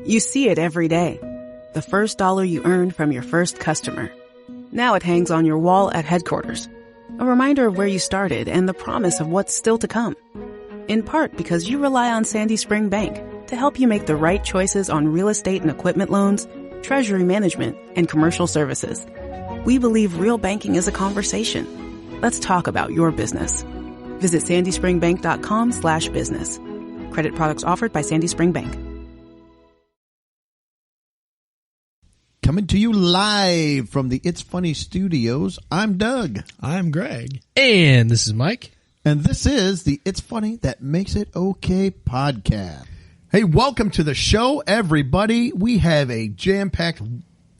You see it every day. The first dollar you earned from your first customer. Now it hangs on your wall at headquarters. A reminder of where you started and the promise of what's still to come. In part because you rely on Sandy Spring Bank to help you make the right choices on real estate and equipment loans, treasury management, and commercial services. We believe real banking is a conversation. Let's talk about your business. Visit sandyspringbank.com/business. Credit products offered by Sandy Spring Bank. Coming to you live from the It's Funny Studios, I'm Doug. I'm Greg. And this is Mike. And this is the It's Funny That Makes It Okay podcast. Hey, welcome to the show, everybody. We have a jam-packed,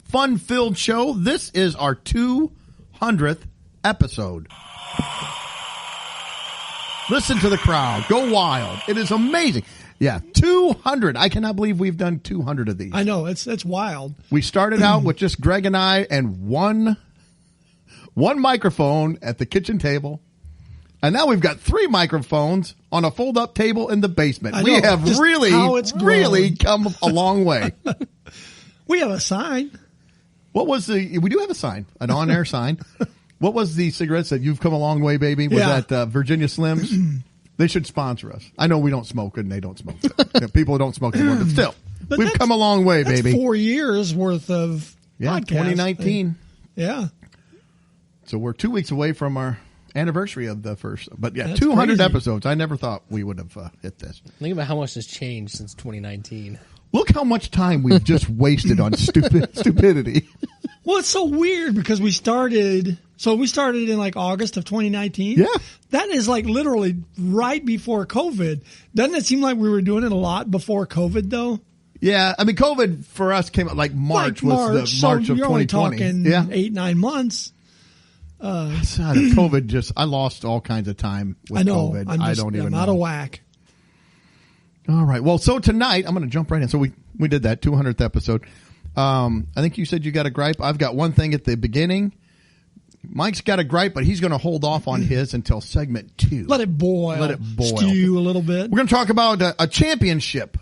fun-filled show. This is our 200th episode. Listen to the crowd. Go wild. It is amazing. Yeah, 200. I cannot believe we've done 200 of these. I know, it's wild. We started out with just Greg and I and one microphone at the kitchen table. And now we've got 3 microphones on a fold-up table in the basement. We have really come a long way. We have a sign. We do have a sign, an on-air sign. What was the cigarettes that you've come a long way, baby? Was that Virginia Slims? They should sponsor us. I know we don't smoke and they don't smoke. People don't smoke anymore, but still, we've come a long way, baby. 4 years worth of podcasts. 2019. Yeah. So we're 2 weeks away from our anniversary of the first. But yeah, That's 200 crazy. episodes. I never thought we would have hit this. Think about how much has changed since 2019. Look how much time we've just wasted on stupidity. Well, it's so weird because we started in like August of 2019. Yeah. That is like literally right before COVID. Doesn't it seem like we were doing it a lot before COVID though? Yeah. I mean, COVID for us came out like March was the March of you're only 2020. talking 8-9 months. COVID I lost all kinds of time with COVID. I'm out of whack. All right. Well, so tonight I'm going to jump right in. So we did that 200th episode. I think you said you got a gripe. I've got one thing at the beginning. Mike's got a gripe, but he's going to hold off on his until segment 2. Let it boil. Stew a little bit. We're going to talk about a championship.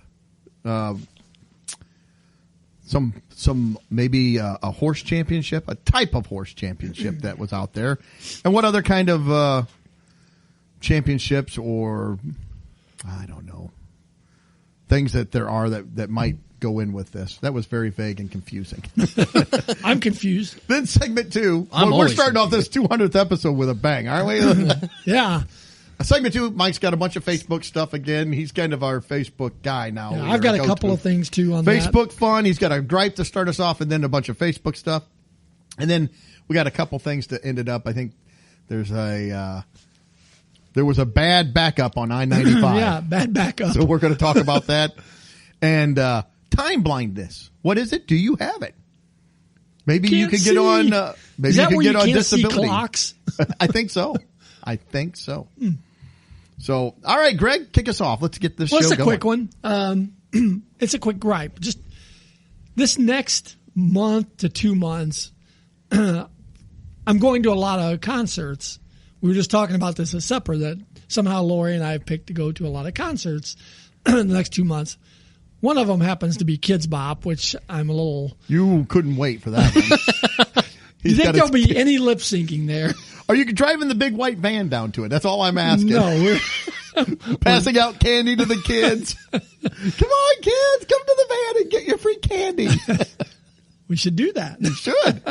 Some maybe a horse championship, a type of horse championship that was out there, and what other kind of championships or I don't know things that there are that might go in with this. That was very vague and confusing. I'm confused. Then segment 2. We're starting off this 200th episode with a bang, aren't we? Yeah. Segment 2, Mike's got a bunch of Facebook stuff again. He's kind of our Facebook guy now. Yeah, I've got a couple of things too on Facebook fun. He's got a gripe to start us off and then a bunch of Facebook stuff. And then we got a couple things that ended up. I think there was a bad backup on I95. Yeah, bad backup. So we're going to talk about that. And time blindness. What is it? Do you have it? Maybe you could get on. Maybe you could get on disability. See clocks? I think so. So, all right, Greg, kick us off. Let's get this show going. It's a quick one. It's a quick gripe. Just this next month to 2 months, I'm going to a lot of concerts. We were just talking about this at supper that somehow Lori and I have picked to go to a lot of concerts in the next 2 months. One of them happens to be Kids Bop, which I'm a little... You couldn't wait for that one. Do you think there'll be any lip syncing there? Are you driving the big white van down to it? That's all I'm asking. No, we're passing out candy to the kids. Come on, kids, come to the van and get your free candy. We should do that. You should.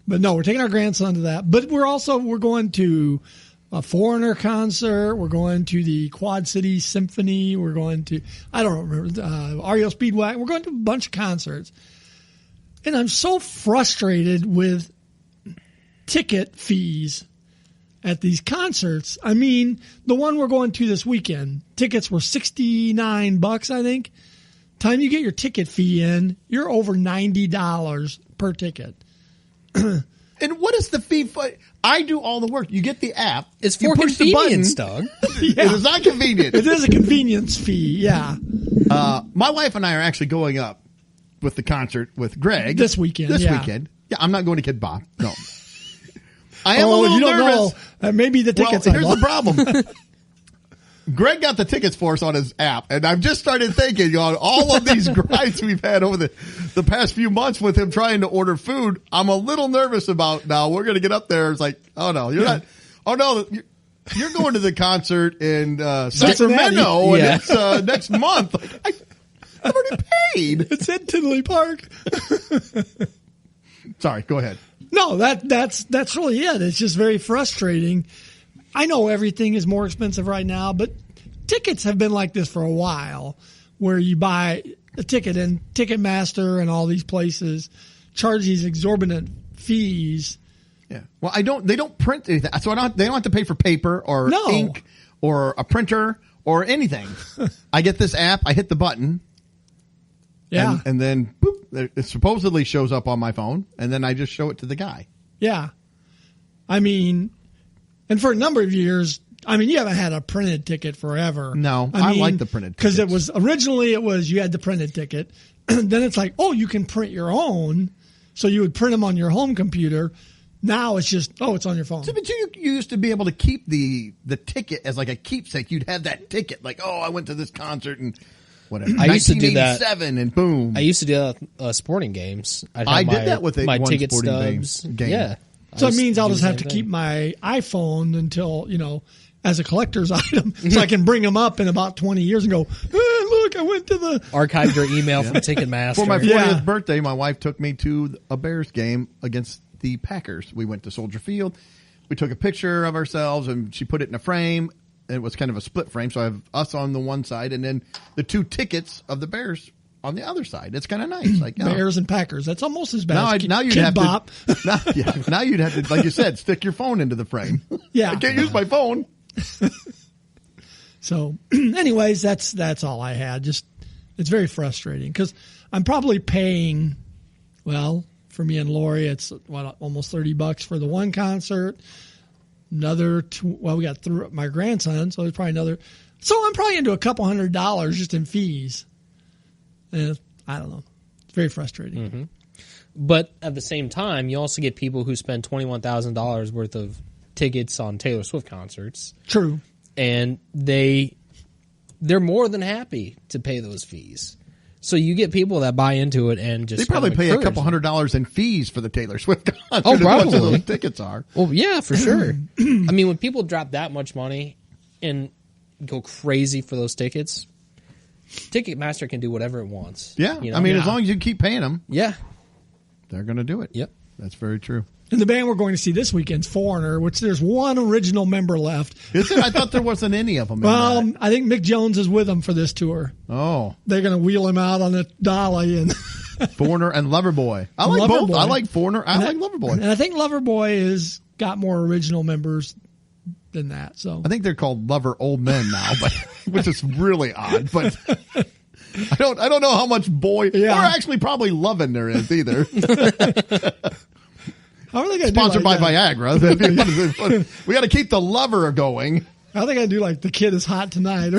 But no, we're taking our grandson to that. But we're going to a Foreigner concert. We're going to the Quad City Symphony. We're going to, I don't remember, REO Speedwagon. We're going to a bunch of concerts. And I'm so frustrated with ticket fees at these concerts. I mean, the one we're going to this weekend, tickets were $69, I think. Time you get your ticket fee in, you're over $90 per ticket. And what is the fee for? I do all the work. You get the app. It's for convenience, Doug. Yeah. It is not convenient. It is a convenience fee, yeah. My wife and I are actually going up with the concert with Greg. This weekend, weekend. Yeah, I'm not going to Kid Bop. No. I am a little nervous. Maybe the tickets Well, here's the problem. Greg got the tickets for us on his app, and I've just started thinking on all of these gripes we've had over the past few months with him trying to order food. I'm a little nervous about now. We're going to get up there. It's like, oh no, you're not. Oh no, you're going to the concert in Sacramento, and it's next month. Like, I've already paid. It's at Tinley Park. Sorry, go ahead. No, that's really it. It's just very frustrating. I know everything is more expensive right now, but tickets have been like this for a while, where you buy a ticket and Ticketmaster and all these places charge these exorbitant fees. Yeah. Well, they don't print anything. So they don't have to pay for paper or ink or a printer or anything. I get this app, I hit the button. Yeah. And then boop, it supposedly shows up on my phone, and then I just show it to the guy. Yeah. I mean, and for a number of years, you haven't had a printed ticket forever. No, I like the printed tickets. Because originally you had the printed ticket. Then it's like, oh, you can print your own. So you would print them on your home computer. Now it's just, it's on your phone. So, but you used to be able to keep the ticket as like a keepsake. You'd have that ticket like, I went to this concert and whatever. I used to do that. 1987 and boom. I used to do that sporting games. I did that with my one ticket sporting stubs. game. Yeah. So it means I'll just have to keep my iPhone until, as a collector's item, so I can bring them up in about 20 years and go, look, I went to the... Archived your email from Ticketmaster. For my 40th birthday, my wife took me to a Bears game against the Packers. We went to Soldier Field. We took a picture of ourselves, and she put it in a frame. It was kind of a split frame, so I have us on the one side, and then the two tickets of the Bears on the other side. It's kind of nice. Like Bears and Packers. That's almost as bad. Now you'd have to. Now you'd have to, like you said, stick your phone into the frame. Yeah, I can't use my phone. So, anyways, that's all I had. Just it's very frustrating because I'm probably paying. Well, for me and Lori, it's almost $30 for the one concert. Another, we got my grandson, so it's probably another. So I'm probably into a couple $100 just in fees. And I don't know. It's very frustrating. Mm-hmm. But at the same time, you also get people who spend $21,000 worth of tickets on Taylor Swift concerts. True. And they're more than happy to pay those fees. So you get people that buy into it and just they probably pay a couple $100 in fees for the Taylor Swift concert. Oh, probably. As much as those tickets are. Well, yeah, for sure. When people drop that much money and go crazy for those tickets, Ticketmaster can do whatever it wants. Yeah. As long as you keep paying them. Yeah. They're going to do it. Yep. That's very true. And the band we're going to see this weekend's Foreigner, which there's one original member left. Is it? I thought there wasn't any of them. Well, I think Mick Jones is with them for this tour. Oh. They're going to wheel him out on a dolly. And Foreigner and Loverboy. I like both. I like Foreigner. I like Loverboy. And I think Loverboy has got more original members than that. So I think they're called Lover Old Men now, but which is really odd. But I don't know how much boy or actually probably loving there is either. How are they going to sponsored by Viagra? We got to keep the lover going. How are they going to do like the kid is hot tonight?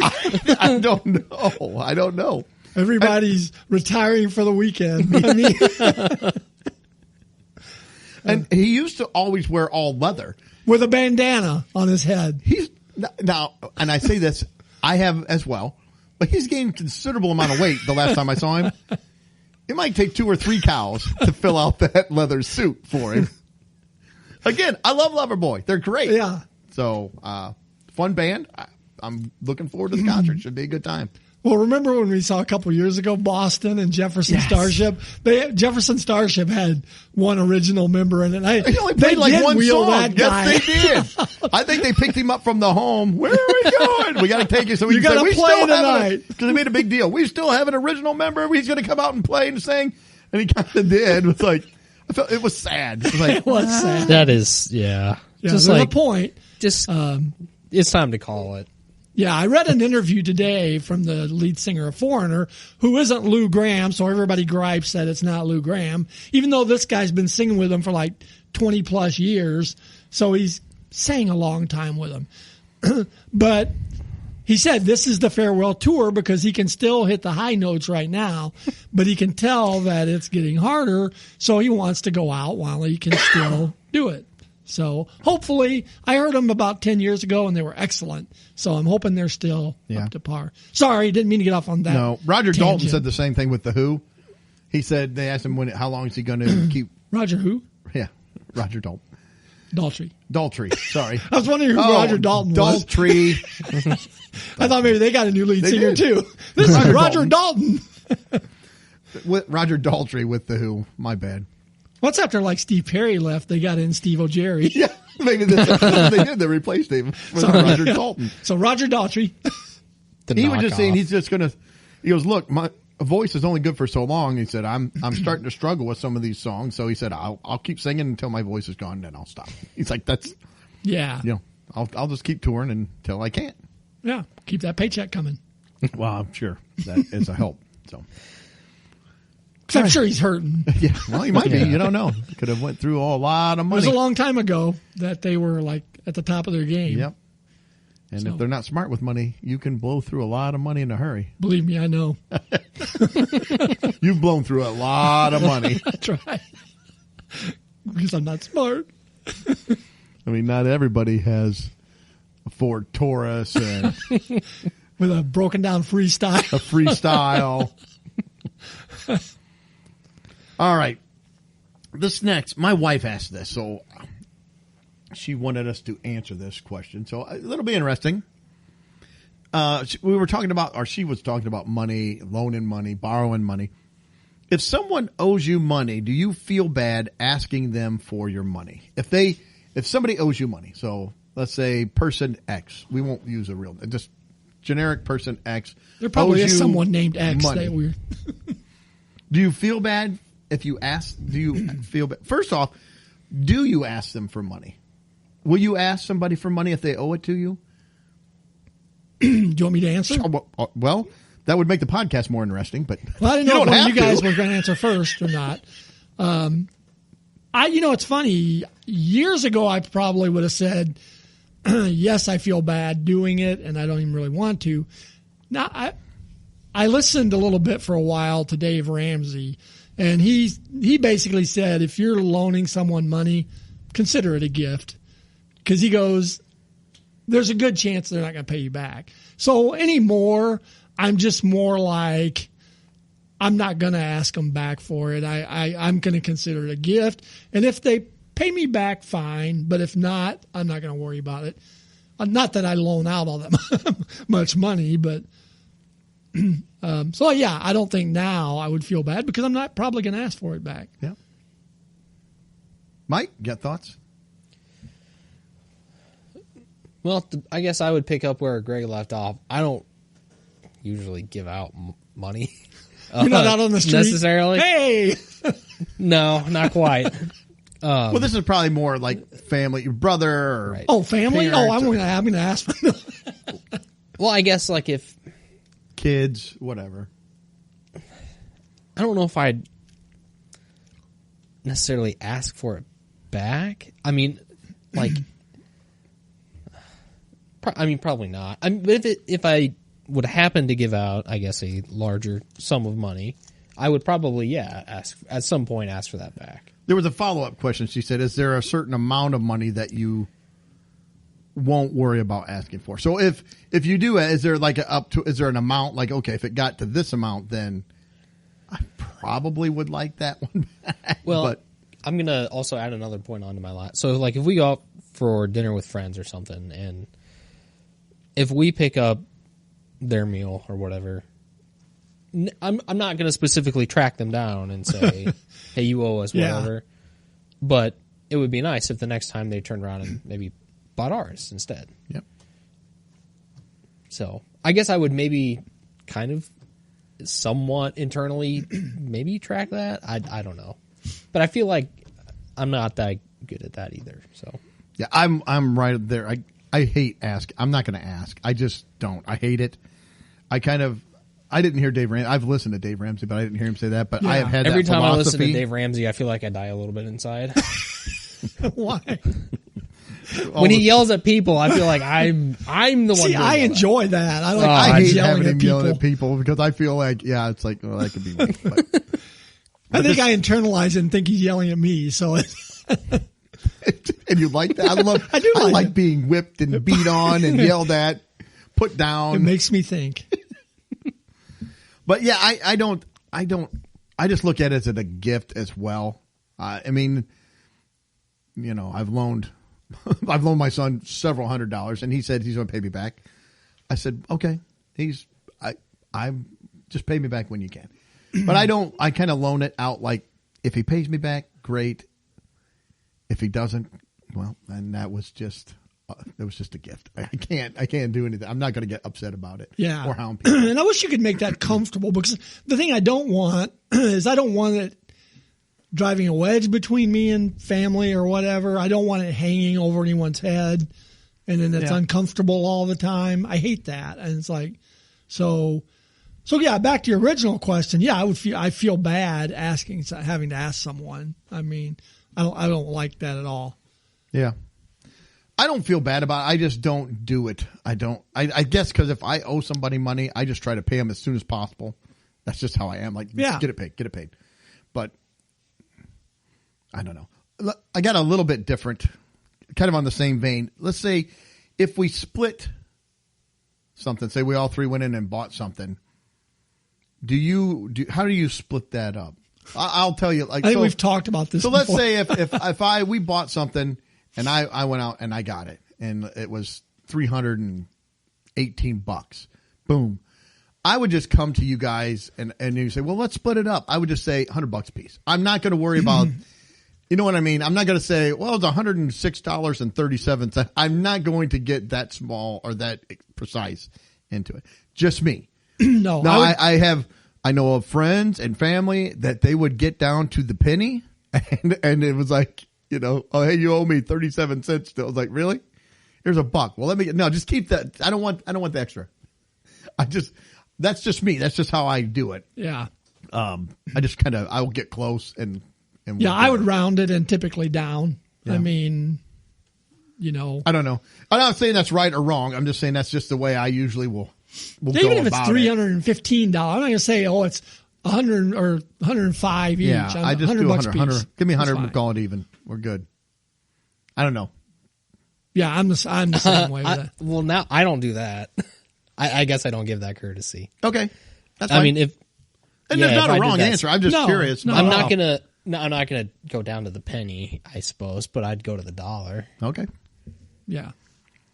I don't know. I don't know. Everybody's retiring for the weekend. And he used to always wear all leather with a bandana on his head. He's now, and I say this, I have as well, but he's gained considerable amount of weight the last time I saw him. It might take 2 or 3 cows to fill out that leather suit for him. Again, I love Loverboy. They're great. Yeah. So, fun band. I'm looking forward to the concert. Should be a good time. Well, remember when we saw a couple years ago Boston and Jefferson Starship? Jefferson Starship had one original member in it. They only played like one song. That guy. Yes, they did. I think they picked him up from the home. Where are we going? We got to take you. So we got to play tonight. Because they made a big deal. We still have an original member. He's going to come out and play and sing. And he kind of did. It was like, I felt it was sad. It was like, it was sad. That is, yeah. Just like a point. Just, it's time to call it. Yeah, I read an interview today from the lead singer of Foreigner, who isn't Lou Gramm, so everybody gripes that it's not Lou Gramm, even though this guy's been singing with him for like 20 plus years, so he's sang a long time with him. But he said this is the farewell tour because he can still hit the high notes right now, but he can tell that it's getting harder, so he wants to go out while he can still do it. So hopefully, I heard them about 10 years ago and they were excellent. So I'm hoping they're still up to par. Sorry, didn't mean to get off on that. No, Roger tangent. Dalton said the same thing with The Who. He said they asked him how long is he going to keep. Roger who? Yeah, Roger Dalton. Daltrey. Sorry. I was wondering who Roger Dalton was. Daltrey. I thought maybe they got a new lead singer did. too. This is Roger Dalton. With Roger Daltrey with The Who. My bad. What's after like Steve Perry left? They got in Steve O'Jerry. Yeah, maybe that's what they did. They replaced him with Roger Dalton. So Roger Daltrey. He was just saying he's just going to. He goes, look, my voice is only good for so long. He said, I'm starting to struggle with some of these songs. So he said, I'll keep singing until my voice is gone, then I'll stop. He's like, that's I'll just keep touring until I can't. Yeah, keep that paycheck coming. Well, I'm sure that is a help. So. Because I'm sure he's hurting. Yeah, well, he might be. You don't know. Could have went through a lot of It money. was a long time ago that they were like at the top of their game. Yep. And if they're not smart with money, you can blow through a lot of money in a hurry. Believe me, I know. You've blown through a lot of money. That's right. Because I'm not smart. I mean, not everybody has a Ford Taurus and With a broken down freestyle. a freestyle. All right. This next, my wife asked this, so she wanted us to answer this question. So it'll be interesting. We were talking about, or she was talking about money, loaning money, borrowing money. If someone owes you money, do you feel bad asking them for your money? If somebody owes you money, so let's say person X, we won't use a real, just generic person X. There probably owes is you someone named X money. that we're. Do you feel bad if you ask? Do you feel bad? First off, do you ask them for money? Will you ask somebody for money if they owe it to you? Do you want me to answer? Well, that would make the podcast more interesting. But Well, I didn't know if one of you guys to. were going to answer first or not. It's funny. Years ago, I probably would have said, yes, I feel bad doing it, and I don't even really want to. Now, I listened a little bit for a while to Dave Ramsey, and he basically said, if you're loaning someone money, consider it a gift. Because he goes, there's a good chance they're not going to pay you back. So anymore, I'm just more like, I'm not going to ask them back for it. I'm going to consider it a gift. And if they pay me back, fine. But if not, I'm not going to worry about it. Not that I loan out all that much money, but so yeah, I don't think now I would feel bad because I'm not probably going to ask for it back. Yeah. Mike, got thoughts? Well, I guess I would pick up where Greg left off. I don't usually give out money. You're not out on the street necessarily. Hey, No, not quite. Well, this is probably more like family, your brother. Or Right. oh, family. Parents I'm going to ask for. Well, I guess like if kids, whatever. I don't know if I'd necessarily ask for it back. I mean, like, probably not. But if I would happen to give out, I guess, a larger sum of money, I would probably, ask at some point ask for that back. There was a follow-up question. She said, is there a certain amount of money that you won't worry about asking for? So if you do, is there like is there an amount like, okay, if it got to this amount, then I probably would like that one back. Well, but I'm going to also add another point onto my lot. So like if we go out for dinner with friends or something, and if we pick up their meal or whatever, I'm not going to specifically track them down and say, hey, you owe us whatever. But it would be nice if the next time they turned around and maybe bought ours instead. Yep. So I guess I would maybe kind of somewhat internally maybe track that. I don't know. But I feel like I'm not that good at that either. So yeah, I'm right there. I hate ask. I'm not going to ask. I just don't. I hate it. I didn't hear Dave Ramsey. I've listened to Dave Ramsey, but I didn't hear him say that. But I have had every that time philosophy. I listen to Dave Ramsey, I feel like I die a little bit inside. Why? When he yells at people, I feel like I'm the one. See, doing I all enjoy that. I like I hate yelling having him at yelling people. at people because I feel like, it's like, well, that could be me. But I think I internalize it and think he's yelling at me. So And you like that? I like being whipped and beat on and yelled at, put down. It makes me think. But yeah, I just look at it as a gift as well. I mean, you know, I've loaned my son several $100s, and he said he's going to pay me back. I said, okay, I'm just pay me back when you can. But I kind of loan it out like, if he pays me back, great. If he doesn't, well, then that was just a gift. I can't do anything. I'm not going to get upset about it. Yeah. Or hound people. And I wish you could make that comfortable, because the thing I don't want is I don't want it driving a wedge between me and family or whatever. I don't want it hanging over anyone's head and then it's uncomfortable all the time. I hate that. And it's like, so yeah, back to your original question. Yeah, I feel bad having to ask someone. I mean, I don't like that at all. Yeah. I don't feel bad about it. I just don't do it. I guess because if I owe somebody money, I just try to pay them as soon as possible. That's just how I am. Like, get it paid. But I don't know. I got a little bit different, kind of on the same vein. Let's say if we split something, say we all three went in and bought something. How do you split that up? I'll tell you. Like, I think we've talked about this. So before. let's say if we bought something and I went out and I got it and it was $318. Boom. I would just come to you guys and you say, well, let's split it up. I would just say $100 a piece. I'm not going to worry about, you know what I mean? I'm not going to say, well, it's $106.37. I'm not going to get that small or that precise into it. Just me. No, I know of friends and family that they would get down to the penny and it was like, you know, oh, hey, you owe me 37 cents still. I was like, really? Here's $1. Well, just keep that. I don't want the extra. That's just me. That's just how I do it. Yeah. I just I will get close and yeah, I would round it and typically down. Yeah. I mean, you know, I don't know. I'm not saying that's right or wrong. I'm just saying that's just the way I usually will even if it's $315, I'm not going to say, oh, it's 100 or 105 each. Yeah, I just do 100. Give me 100. We'll call it even. We're good. I don't know. Yeah, I'm the same way with that. Well, now I don't do that. I guess I don't give that courtesy. Okay, that's fine. I mean, there's not a wrong answer. I'm just curious. No, I'm not gonna go down to the penny, I suppose, but I'd go to the dollar. Okay. Yeah.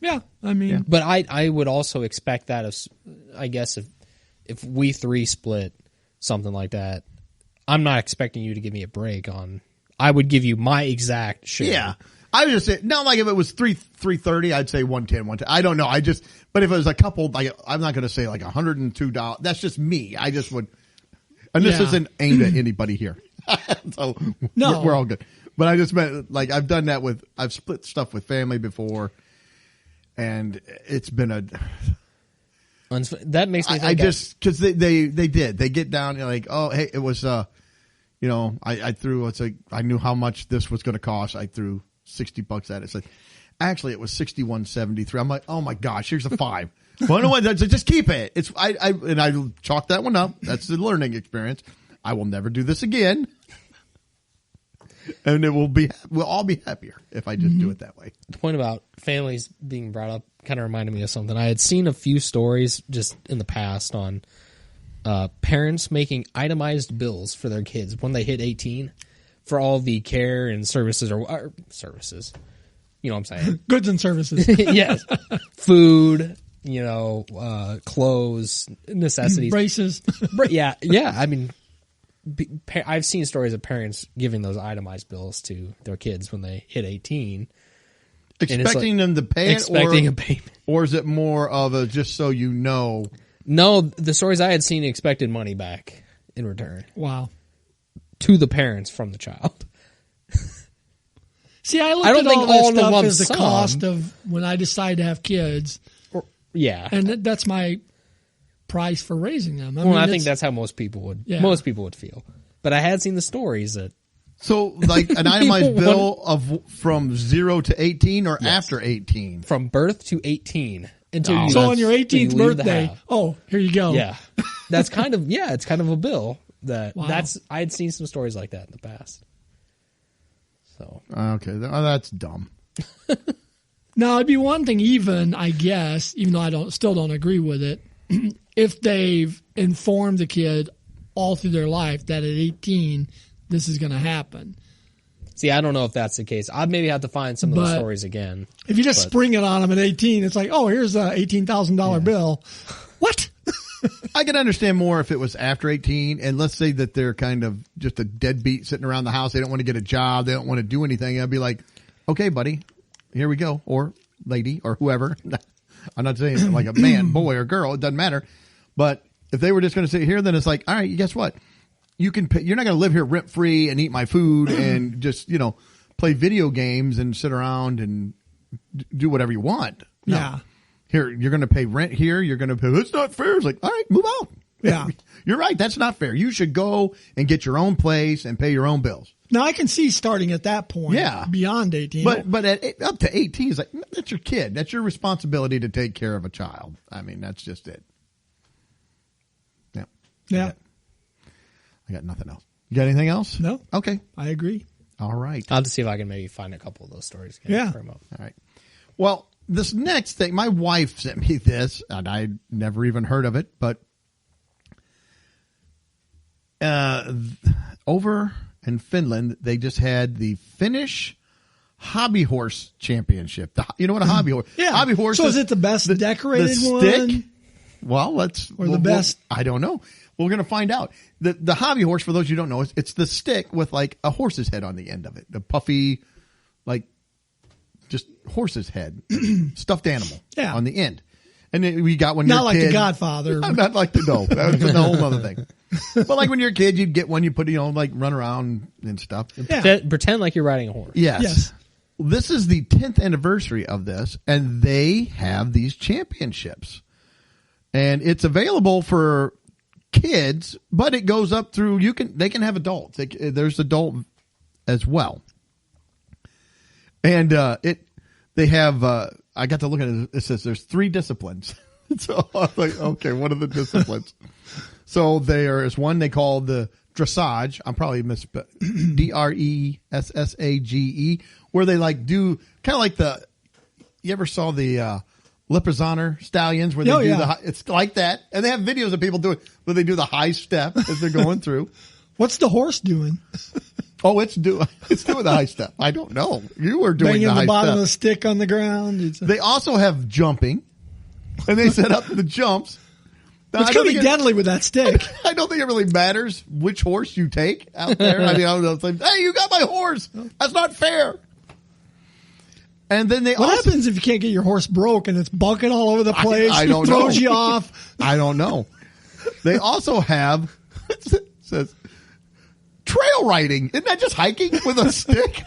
Yeah, I mean, but I would also expect that I guess if we three split something like that, I'm not expecting you to give me a break on. I would give you my exact share. Yeah, I would just say no. Like if it was $330, I'd say 110. I don't know. But if it was a couple, like I'm not going to say like $102. That's just me. I just would. And this isn't aimed at anybody here. So no, we're all good. But I just meant like I've done that I've split stuff with family before. And it's been that makes me think. Because they get down like, oh, hey, it was, I threw, it's like, I knew how much this was going to cost. I threw $60 at it. It's like, actually it was $61.73. I'm like, oh my gosh, here's a $5. Well, no, just keep it. It's, I chalked that one up. That's the learning experience. I will never do this again. And we'll all be happier if I just do it that way. The point about families being brought up kind of reminded me of something. I had seen a few stories just in the past on parents making itemized bills for their kids when they hit 18 for all the care and services or services. You know what I'm saying? Goods and services. Yes. Food, clothes, necessities. Braces. Yeah. I mean, I've seen stories of parents giving those itemized bills to their kids when they hit 18. Expecting them to pay it? Expecting a payment. Or is it more of a just so you know? No, the stories I had seen expected money back in return. Wow. To the parents from the child. See, I don't think all that stuff as the cost of when I decide to have kids. Yeah. And that's my price for raising them. I think that's how most people would feel. But I had seen the stories that so like an itemized bill from 0 to 18 or after 18? From birth to 18 until you on your 18th birthday. Oh, here you go. Yeah. That's kind of it's kind of a bill that I had seen some stories like that in the past. So okay, that's dumb. Now, it'd be one thing even, I guess, even though I still don't agree with it, if they've informed the kid all through their life that at 18, this is going to happen. See, I don't know if that's the case. I'd maybe have to find some of those stories again. If you just spring it on them at 18, it's like, oh, here's a $18,000 bill. What? I can understand more if it was after 18, and let's say that they're kind of just a deadbeat sitting around the house. They don't want to get a job. They don't want to do anything. I'd be like, okay, buddy. Here we go, or lady, or whoever. I'm not saying like a man, boy, or girl. It doesn't matter. But if they were just going to sit here, then it's like, all right, guess what? You can pay, you're not going to live here rent free and eat my food and just play video games and sit around and do whatever you want. No. Yeah. Here, you're going to pay rent here. You're going to pay. That's not fair. It's like, all right, move out. Yeah. You're right. That's not fair. You should go and get your own place and pay your own bills. Now, I can see starting at that point. Yeah. Beyond 18. But up to 18, it's like, that's your kid. That's your responsibility to take care of a child. I mean, that's just it. Yeah. Yeah. I got nothing else. You got anything else? No. Okay. I agree. All right. I'll have to see if I can maybe find a couple of those stories again. Yeah. All right. Well, this next thing, my wife sent me this, and I never even heard of it, but over in Finland, they just had the Finnish Hobby Horse Championship. You know what a hobby horse? Yeah. Hobby horse. So is it the best decorated the stick? one? Well, the best. I don't know. We're going to find out. The hobby horse, for those who don't know, it's the stick with like a horse's head on the end of it. The puffy, like just horse's head, stuffed animal on the end. And then we got one. Not like kid, The Godfather. Not like that's a whole other thing. But like when you're a kid, you'd get one, you put, like run around and stuff. Yeah. Pretend like you're riding a horse. Yes. This is the 10th anniversary of this, and they have these championships. And it's available for kids, but it goes up through, they can have adults. There's adult as well. And they have, I got to look at it. It says there's 3 disciplines. So I was like, okay, what are the disciplines? So there is one they call the dressage. I'm probably DRESSAGE, where they like do kind of like you ever saw the Leprechaun stallions where they do it's like that. And they have videos of people doing where they do the high step as they're going through. What's the horse doing? Oh, it's doing the high step. I don't know. You were doing banging the high the bottom step. of the stick on the ground. They also have jumping, and they set up the jumps. Now, It's going to be deadly with that stick. I don't think it really matters which horse you take out there. I mean, I don't know. It's like, hey, you got my horse. That's not fair. And then what happens if you can't get your horse broke and it's bucking all over the place? I don't throws know. you off. I don't know. They also have, it says, trail riding. Isn't that just hiking with a stick?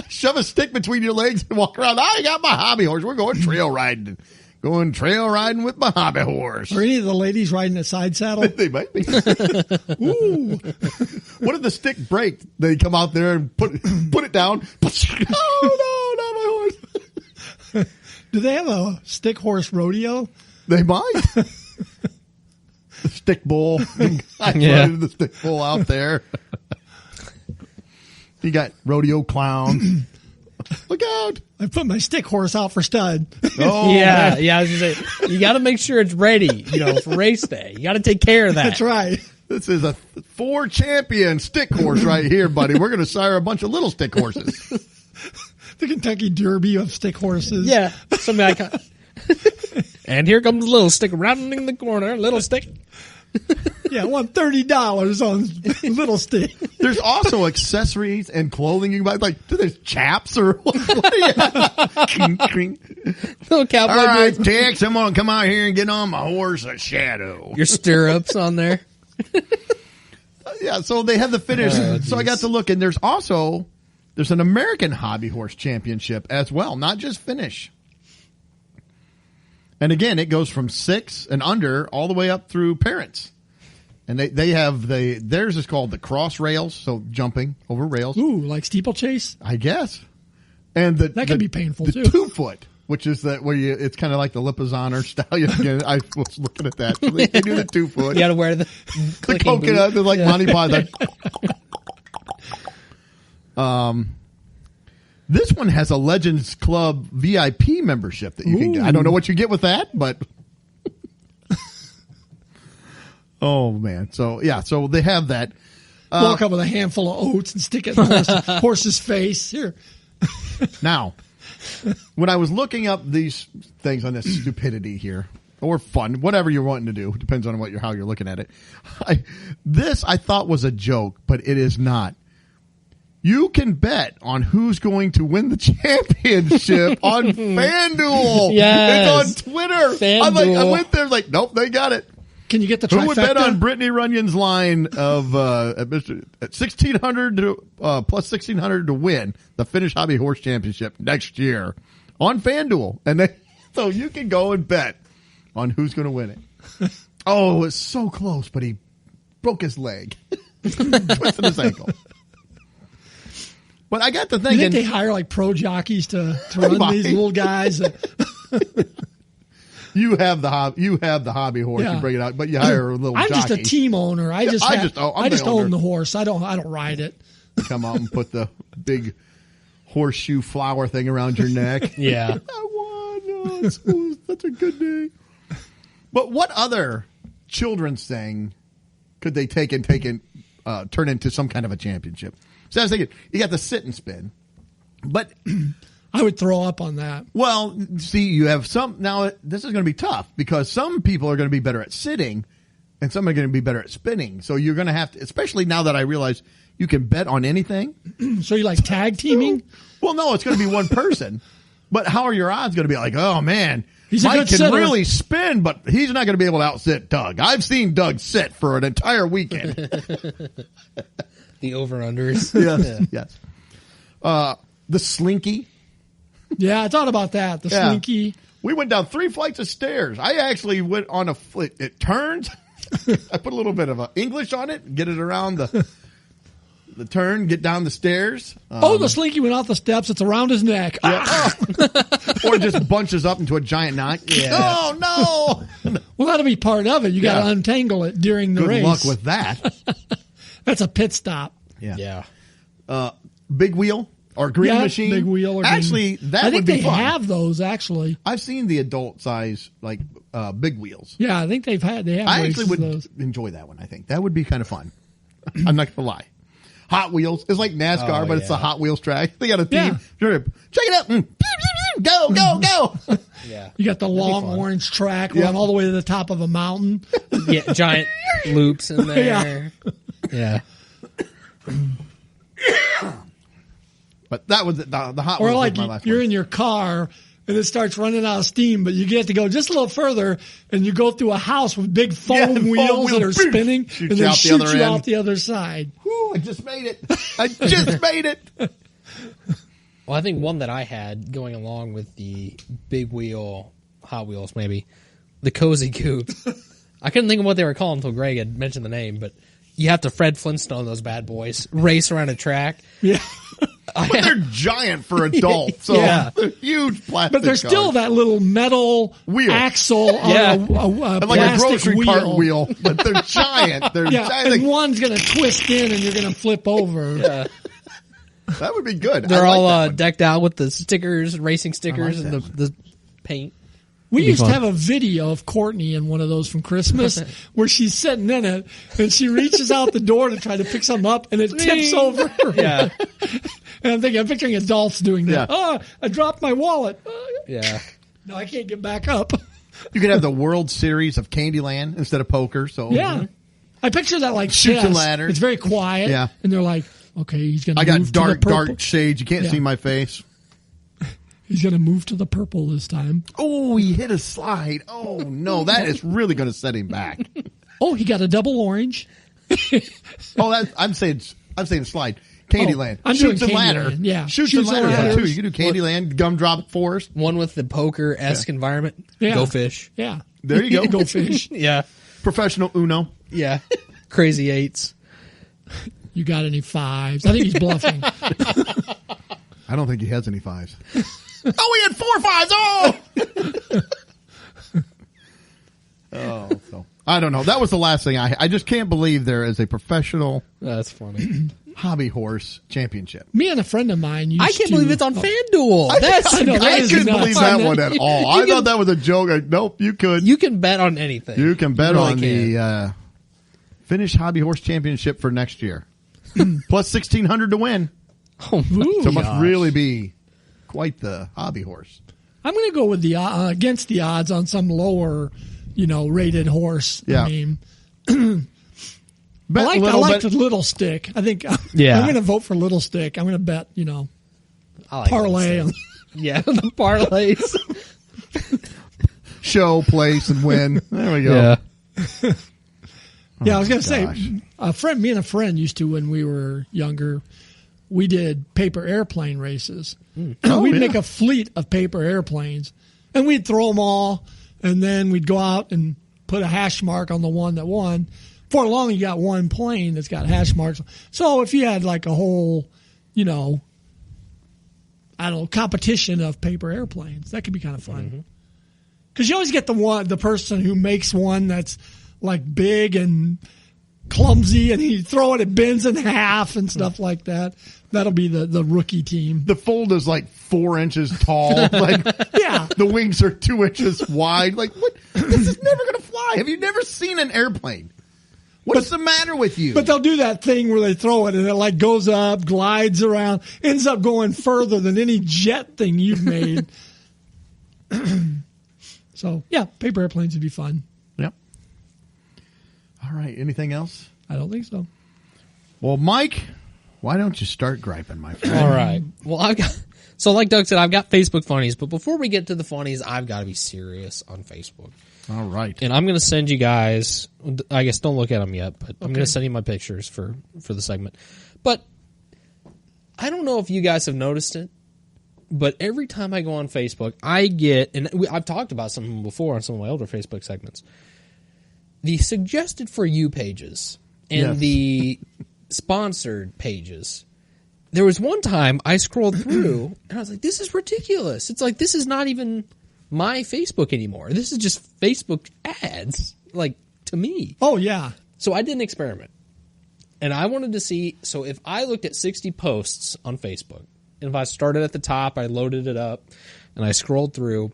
Shove a stick between your legs and walk around. I got my hobby horse. We're going trail riding. Going trail riding with my hobby horse. Are any of the ladies riding a side saddle? They might be. Ooh. What if the stick breaks? They come out there and put it down. Oh, no, not my horse. Do they have a stick horse rodeo? They might. The stick bull. I floated the stick bull out there. You got rodeo clowns. Look out. I put my stick horse out for stud. Oh, yeah. man. Yeah. I was going to say, you got to make sure it's ready, for race day. You got to take care of that. That's right. This is a 4 champion stick horse right here, buddy. We're going to sire a bunch of little stick horses. The Kentucky Derby of stick horses. Yeah. Something like that. And here comes Little Stick rounding the corner. Little Stick. Yeah, I want $30 on Little Stick. There's also accessories and clothing you can buy. Like, there's chaps or what are you? Kring, kring. Little cowboy All right, boots. Tex, I'm going to come out here and get on my horse, a shadow. Your stirrups on there. Yeah, so they have the finish. Oh, so I got to look, and there's an American Hobby Horse Championship as well, not just finish. And again, it goes from 6 and under all the way up through parents. And they have theirs is called the cross rails, so jumping over rails. Ooh, like steeplechase? I guess. And that can be painful the too. 2-foot, which is that where it's kind of like the Leprechaun stallion. Again, I was looking at that. They do the 2-foot. You got to wear the coconut, like Monty Python. This one has a Legends Club VIP membership that you can get. I don't know what you get with that, but oh man. So yeah, so they have that. Walk up with a handful of oats and stick it in the horse's face. Here. Now, when I was looking up these things on this stupidity here, or fun, whatever you're wanting to do, depends on how you're looking at it. I thought was a joke, but it is not. You can bet on who's going to win the championship on FanDuel. Yes. It's on Twitter. FanDuel. I went there nope, they got it. Can you get the Who trifecta? would bet on Brittany Runyon's line of at 1,600 to plus 1,600 to win the Finnish Hobby Horse Championship next year on FanDuel? And so you can go and bet on who's going to win it. Oh, it's so close, but he broke his leg, twisted his ankle. But I got to thinking, you think they hire like pro jockeys to run these little guys? You have the hobby horse. Yeah. You bring it out, but you hire a little I'm jockey. just a team owner. I just own the horse. I don't ride it. Come out and put the big horseshoe flower thing around your neck. Yeah. I won. Oh, it's such a good day. But what other children's thing could they take and turn into some kind of a championship? So I was thinking, you got the sit and spin, but I would throw up on that. well, see, you have some now. This is going to be tough because some people are going to be better at sitting, and some are going to be better at spinning. So you're going to have to, especially now that I realize you can bet on anything. So you like tag teaming? Well, no, it's going to be one person. But how are your odds going to be like, oh man, He's a Mike good can sitter. really spin, but he's not going to be able to outsit Doug. I've seen Doug sit for an entire weekend. The over-unders. Yes, yes. The slinky. Yeah, I thought about that. The Yeah. slinky. We went down 3 flights of stairs. I actually went on a flight. It turns. I put a little bit of English on it, get it around the turn, get down the stairs. The slinky went off the steps. It's around his neck. Ah! Or just bunches up into a giant knot. Yeah. Oh, no. Well, that'll be part of it. You got to Yeah. untangle it during the Good race. luck with that. That's a pit stop. Yeah. Yeah. Big wheel or green Yeah, machine. big wheel or green- actually, that I would think be they fun. have those actually. I've seen the adult size big wheels. Yeah, I think they have. I races actually would of those. enjoy that one. I think that would be kind of fun. I'm not gonna lie. Hot Wheels is like NASCAR, Oh, but it's a yeah. Hot Wheels track. They got a theme. Yeah. Sure. Check it out. Go, go, go. Yeah. You got the long fun. orange track Yeah. run all the way to the top of a mountain. Yeah, giant loops in there. Yeah. But that was the Hot Or Wheels. like was my last you're one. in your car and it starts running out of steam, but you get to go just a little further and you go through a house with big foam foam wheels that are wheels. spinning Shoots and you then out the shoot other you end. out the other side. Whew, I just made it. I just made it. Well, I think one that I had going along with the big wheel, Hot Wheels, maybe the Cozy Coupe. I couldn't think of what they were called until Greg had mentioned the name, but you have to Fred Flintstone those bad boys, race around a track. Yeah. But they're giant for adults. So Yeah. they're huge plastic But there's still cars. that little metal Wheel. axle on Yeah. a And like a plastic grocery wheel. cart wheel, but they're giant. They're Yeah, giant. and one's going to twist in and you're going to flip over. Yeah. That would be good. They're I like all that one. decked out with the stickers, racing stickers, I like and that the paint. We It'd be used to fun. have a video of Courtney in one of those from Christmas where she's sitting in it and she reaches out the door to try to pick something up and it tips over. Yeah. And I'm picturing adults doing that. Yeah. Oh, I dropped my wallet. Yeah. No, I can't get back up. You could have the World Series of Candyland instead of poker. So Yeah. I picture that like Shoots chess. and ladders. It's very quiet. Yeah. And they're like, okay, he's going I to got move to the dark purple. shades. You can't Yeah. see my face. He's going to move to the purple this time. Oh, he hit a slide. Oh no, that is really going to set him back. Oh, he got a double orange. Oh, I'm saying slide. Candyland. I'm Shoots doing and ladder. Candyland, yeah. Shoots and Shoots and ladder ladders. too. You can do Candyland, Gumdrop Forest. One with the poker-esque environment. Yeah. Go fish. Yeah. There you go. Go fish. Yeah. Professional Uno. Yeah. Crazy eights. You got any fives? I think he's bluffing. I don't think he has any fives. Oh, he had 4 fives. Oh. Oh, so I don't know. That was the last thing I just can't believe there is a professional That's funny. hobby horse championship. Me and a friend of mine used I can't to, believe it's on FanDuel. I know, that is couldn't nuts. believe that one at all. I can- thought that was a joke. Nope, you could. You can bet on anything. You can bet really on can. the Finnish Hobby Horse Championship for next year. Plus 1,600 to win. Oh my So it must gosh. really be quite the hobby horse. I'm going to go with the against the odds on some lower, rated horse. Yeah. I mean, Bet I a little like bit. the Little Stick. I think Yeah. I'm going to vote for Little Stick. I'm going to bet, I like parlay. those things. Yeah, the parlays. Show, place, and win. There we go. Yeah. Yeah, I was going to gosh. say, me and a friend used to, when we were younger, we did paper airplane races. Oh, We'd yeah. make a fleet of paper airplanes, and we'd throw them all, and then we'd go out and put a hash mark on the one that won. For long, you got one plane that's got hash marks. So if you had like a whole, competition of paper airplanes, that could be kind of fun. Because you always get the person who makes one that's like big and clumsy, and you throw it, it bends in half and stuff like that. That'll be the rookie team. The fold is like 4 inches tall. Like, Yeah. the wings are 2 inches wide. Like, what? This is never going to fly. Have you never seen an airplane? What's the matter with you? But they'll do that thing where they throw it and it like goes up, glides around, ends up going further than any jet thing you've made. So, yeah, paper airplanes would be fun. Yep. All right. Anything else? I don't think so. Well, Mike, why don't you start griping, my friend? All right. Well, like Doug said, I've got Facebook funnies, but before we get to the funnies, I've got to be serious on Facebook. All right. And I'm going to send you guys, I guess don't look at them yet, but I'm going to send you my pictures for the segment. But I don't know if you guys have noticed it, but every time I go on Facebook, I get, and I've talked about some of them before on some of my older Facebook segments, the suggested for you pages and Yes. the sponsored pages. There was one time I scrolled through and I was like, this is ridiculous. It's like, this is not even my Facebook anymore. This is just Facebook ads, like, to me. Oh, yeah. So I did an experiment. And I wanted to see, so if I looked at 60 posts on Facebook, and if I started at the top, I loaded it up, and I scrolled through,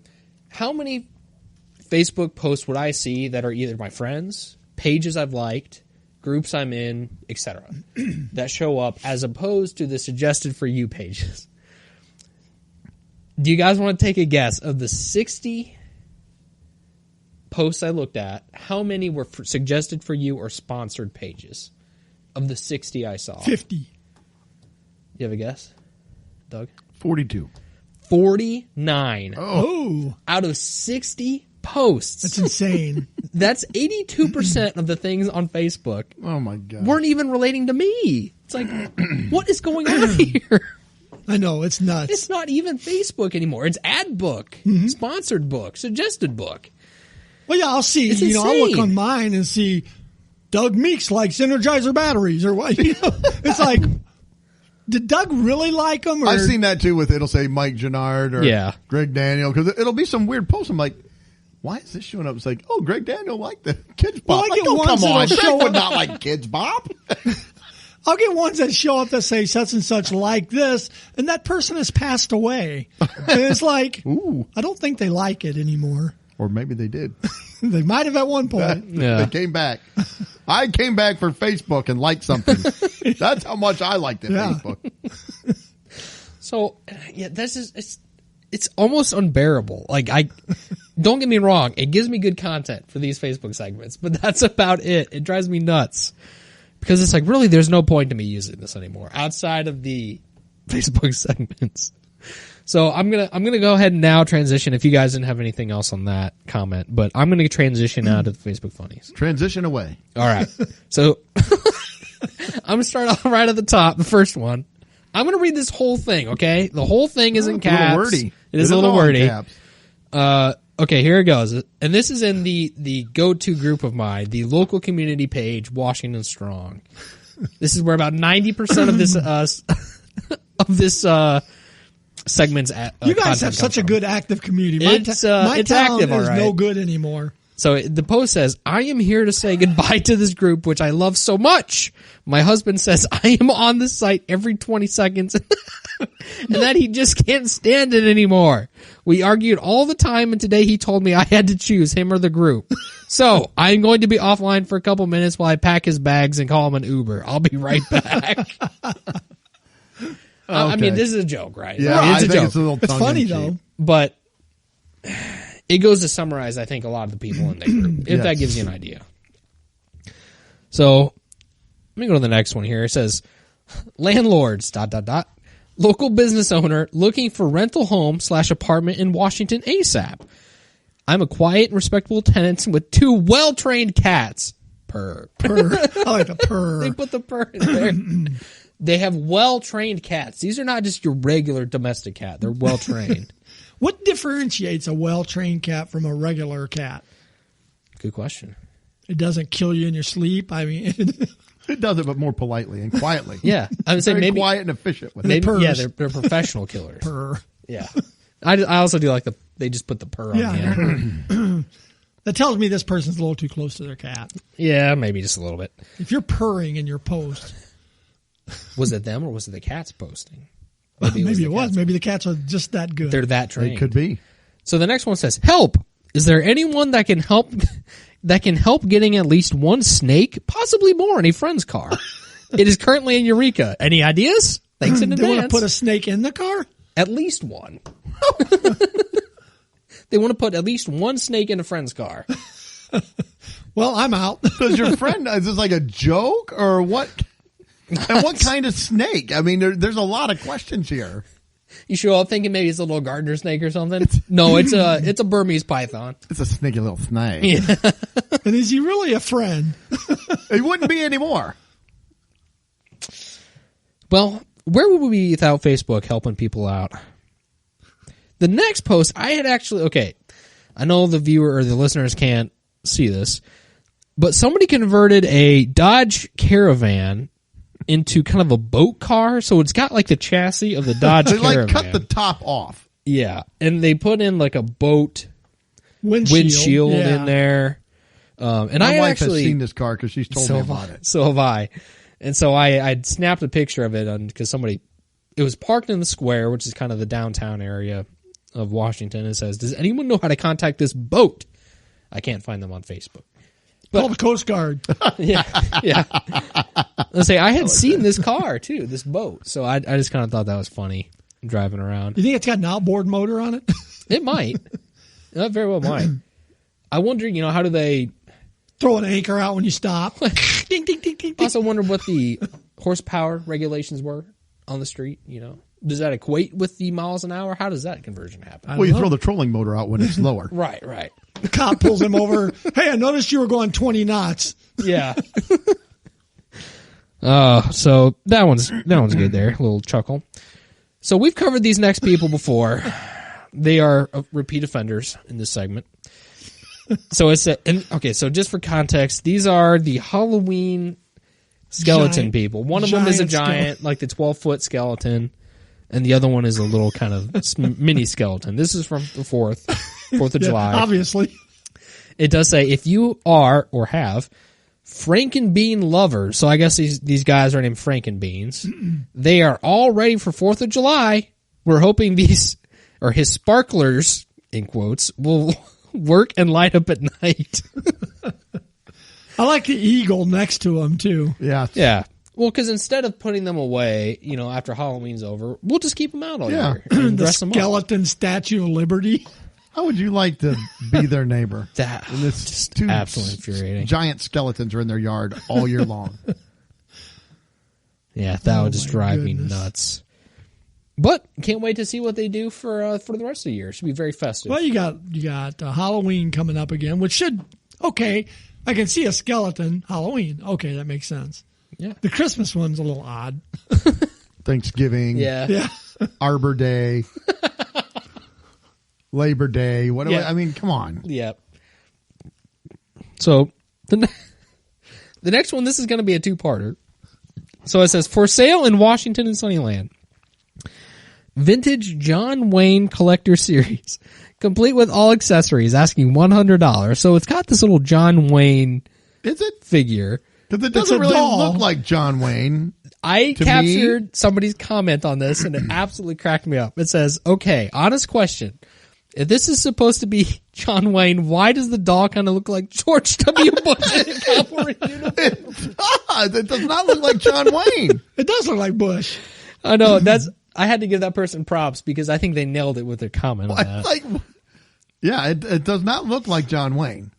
how many Facebook posts would I see that are either my friends, pages I've liked, groups I'm in, etc., that show up as opposed to the suggested for you pages? Do you guys want to take a guess of the 60 posts I looked at, how many were suggested for you or sponsored pages of the 60 I saw? 50. You have a guess, Doug? 42. 49 Oh, out of 60 posts. that's insane. That's 82% of the things on Facebook Oh, my God. weren't even relating to me. It's like, what is going on here? I know, it's nuts. It's not even Facebook anymore. It's ad book, sponsored book, suggested book. Well, yeah, I'll see. It's I'll look insane. on mine and see Doug Meeks likes Energizer batteries or what. It's like, did Doug really like them? Or? I've seen that too with, it'll say Mike Gennard or Yeah. Greg Daniel, because it'll be some weird post. I'm like, why is this showing up? It's like, oh, Greg Daniel liked the Kids Bop. Well, I like, get oh, ones come on. that'll Greg show would up- not like Kids Bop. I'll get ones that show up that say such and such like this, and that person has passed away. And it's like, Ooh. I don't think they like it anymore. Or maybe they did. They might have at one point. Yeah. They came back. I came back for Facebook and liked something. That's how much I liked it, Yeah. Facebook. So, yeah, this is it's almost unbearable. Like, don't get me wrong, it gives me good content for these Facebook segments, but that's about it. It drives me nuts because it's like, really, there's no point to me using this anymore outside of the Facebook segments. So I'm gonna go ahead and now transition. If you guys didn't have anything else on that comment, but I'm gonna transition now to the Facebook funnies. Transition away. All right. So I'm going to start off right at the top, the first one. I'm going to read this whole thing, okay? The whole thing is in It's a little caps. wordy. It is a little all in wordy. caps. Okay, here it goes. And this is in the go-to group of mine, the local community page, Washington Strong. This is where about 90% of this segment's You guys content have such comes a from. good active community. It's my it's town active, all is right. no good anymore. So the post says, I am here to say goodbye to this group, which I love so much. My husband says I am on the site every 20 seconds and that he just can't stand it anymore. We argued all the time, and today he told me I had to choose him or the group. So I'm going to be offline for a couple minutes while I pack his bags and call him an Uber. I'll be right back. I mean, this is a joke, right? Yeah, I mean, it's a joke. It's a little It's funny, tongue-in-cheek. though. But it goes to summarize, I think, a lot of the people in the group, if Yes. that gives you an idea. So let me go to the next one here. It says, landlords, ... local business owner looking for rental home / apartment in Washington ASAP. I'm a quiet and respectable tenant with 2 well-trained cats. Purr. Purr. I like the purr. They put the purr in there. They have well-trained cats. These are not just your regular domestic cat. They're well-trained. What differentiates a well-trained cat from a regular cat? Good question. It doesn't kill you in your sleep. I mean, It does it, but more politely and quietly. Yeah. I would say Very maybe... quiet and efficient with it. Maybe, purrs. yeah, they're professional killers. purr. Yeah. I also do like they just put the purr on Yeah. the end. That tells me this person's a little too close to their cat. Yeah, maybe just a little bit. If you're purring in your post, Was it them or was it the cats posting? maybe the it was. cats. Maybe the cats are just that good. They're that trained. It could be. So the next one says, help! Is there anyone that can help getting at least one snake, possibly more, in a friend's car? It is currently in Eureka. Any ideas? Thanks in They want to advance. put a snake in the car? At least one. They want to put at least one snake in a friend's car. Well, I'm out. Does your friend, is this like a joke or what? And what kind of snake? I mean, there's a lot of questions here. You show up thinking maybe it's a little gardener snake or something. No, it's a Burmese python. It's a sneaky little snake. Yeah. And is he really a friend? It wouldn't be anymore. Well, where would we be without Facebook helping people out? The next post, I had actually, okay, I know the viewer or the listeners can't see this, but somebody converted a Dodge Caravan into kind of a boat car, so it's got like the chassis of the Dodge They Caravan. like cut the top off. Yeah, and they put in like a boat Windshield windshield in there. And My I wife actually has seen this car because she's told me about it. So have I. And so I snapped a picture of it because it was parked in the square, which is kind of the downtown area of Washington. It says, does anyone know how to contact this boat? I can't find them on Facebook. Call the Coast Guard. Yeah. Let's say I had seen this car too, this boat. So I just kind of thought that was funny driving around. You think it's got an outboard motor on it? It might. That very well might. I wonder, how do they... Throw an anchor out when you stop. Ding, ding, ding, ding, I ding. also wonder what the horsepower regulations were on the street, Does that equate with the miles an hour? How does that conversion happen? Well, you throw the trolling motor out when it's lower. Right. The cop pulls him over. Hey, I noticed you were going 20 knots. Yeah. So that one's good there. A little chuckle. So we've covered these next people before. They are repeat offenders in this segment. So so just for context, these are the Halloween skeleton Giant- people. One of them is a giant giant, like the 12-foot skeleton, and the other one is a little kind of mini skeleton. This is from the 4th of July. Obviously. It does say, if you are or have Frankenbean lovers, so I guess these guys are named Frankenbeans, they are all ready for 4th of July. We're hoping his sparklers, in quotes, will work and light up at night. I like the eagle next to him, too. Yeah. Yeah. Well, because instead of putting them away, after Halloween's over, we'll just keep them out all year and The dress them up. skeleton Statue of Liberty. How would you like to be their neighbor? That And this just two absolutely infuriating. giant skeletons are in their yard all year long. Yeah, that would just my drive me goodness. nuts. But can't wait to see what they do for the rest of the year. Should be very festive. Well, you got Halloween coming up again, which should, okay, I can see a skeleton. Halloween. Okay, that makes sense. Yeah. The Christmas one's a little odd. Thanksgiving. Yeah. Yeah. Arbor Day. Labor Day. What? Yeah. I mean, come on. Yep. So the next one, this is going to be a two-parter. So it says, for sale in Washington and Sunnyland. Vintage John Wayne Collector Series, complete with all accessories, asking $100. So it's got this little John Wayne Is it? figure. Because it doesn't really look like John Wayne. I captured somebody's comment on this, and it absolutely cracked me up. It says, okay, honest question. If this is supposed to be John Wayne, why does the doll kind of look like George W. Bush in a cowboy uniform? It does not look like John Wayne. It does look like Bush. I know. I had to give that person props because I think they nailed it with their comment on that. It does not look like John Wayne.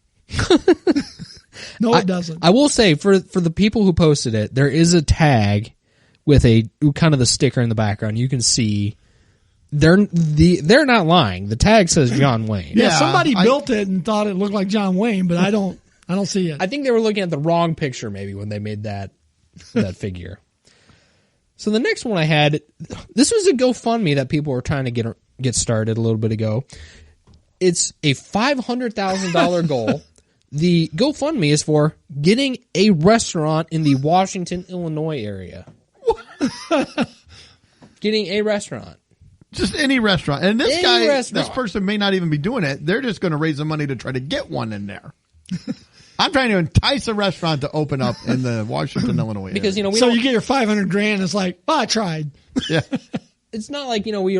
No, it doesn't. I will say, for the people who posted it, there is a tag with a kind of the sticker in the background. You can see they're not lying. The tag says John Wayne. Yeah, somebody built it and thought it looked like John Wayne, but I don't see it. I think they were looking at the wrong picture maybe when they made that figure. So the next one I had, this was a GoFundMe that people were trying to get started a little bit ago. It's a $500,000 goal. The GoFundMe is for getting a restaurant in the Washington, Illinois area. Getting a restaurant. Just any restaurant. And this person may not even be doing it. They're just going to raise the money to try to get one in there. I'm trying to entice a restaurant to open up in the Washington, Illinois area. Because, you get your $500,000. It's like, I tried. Yeah. It's not like, we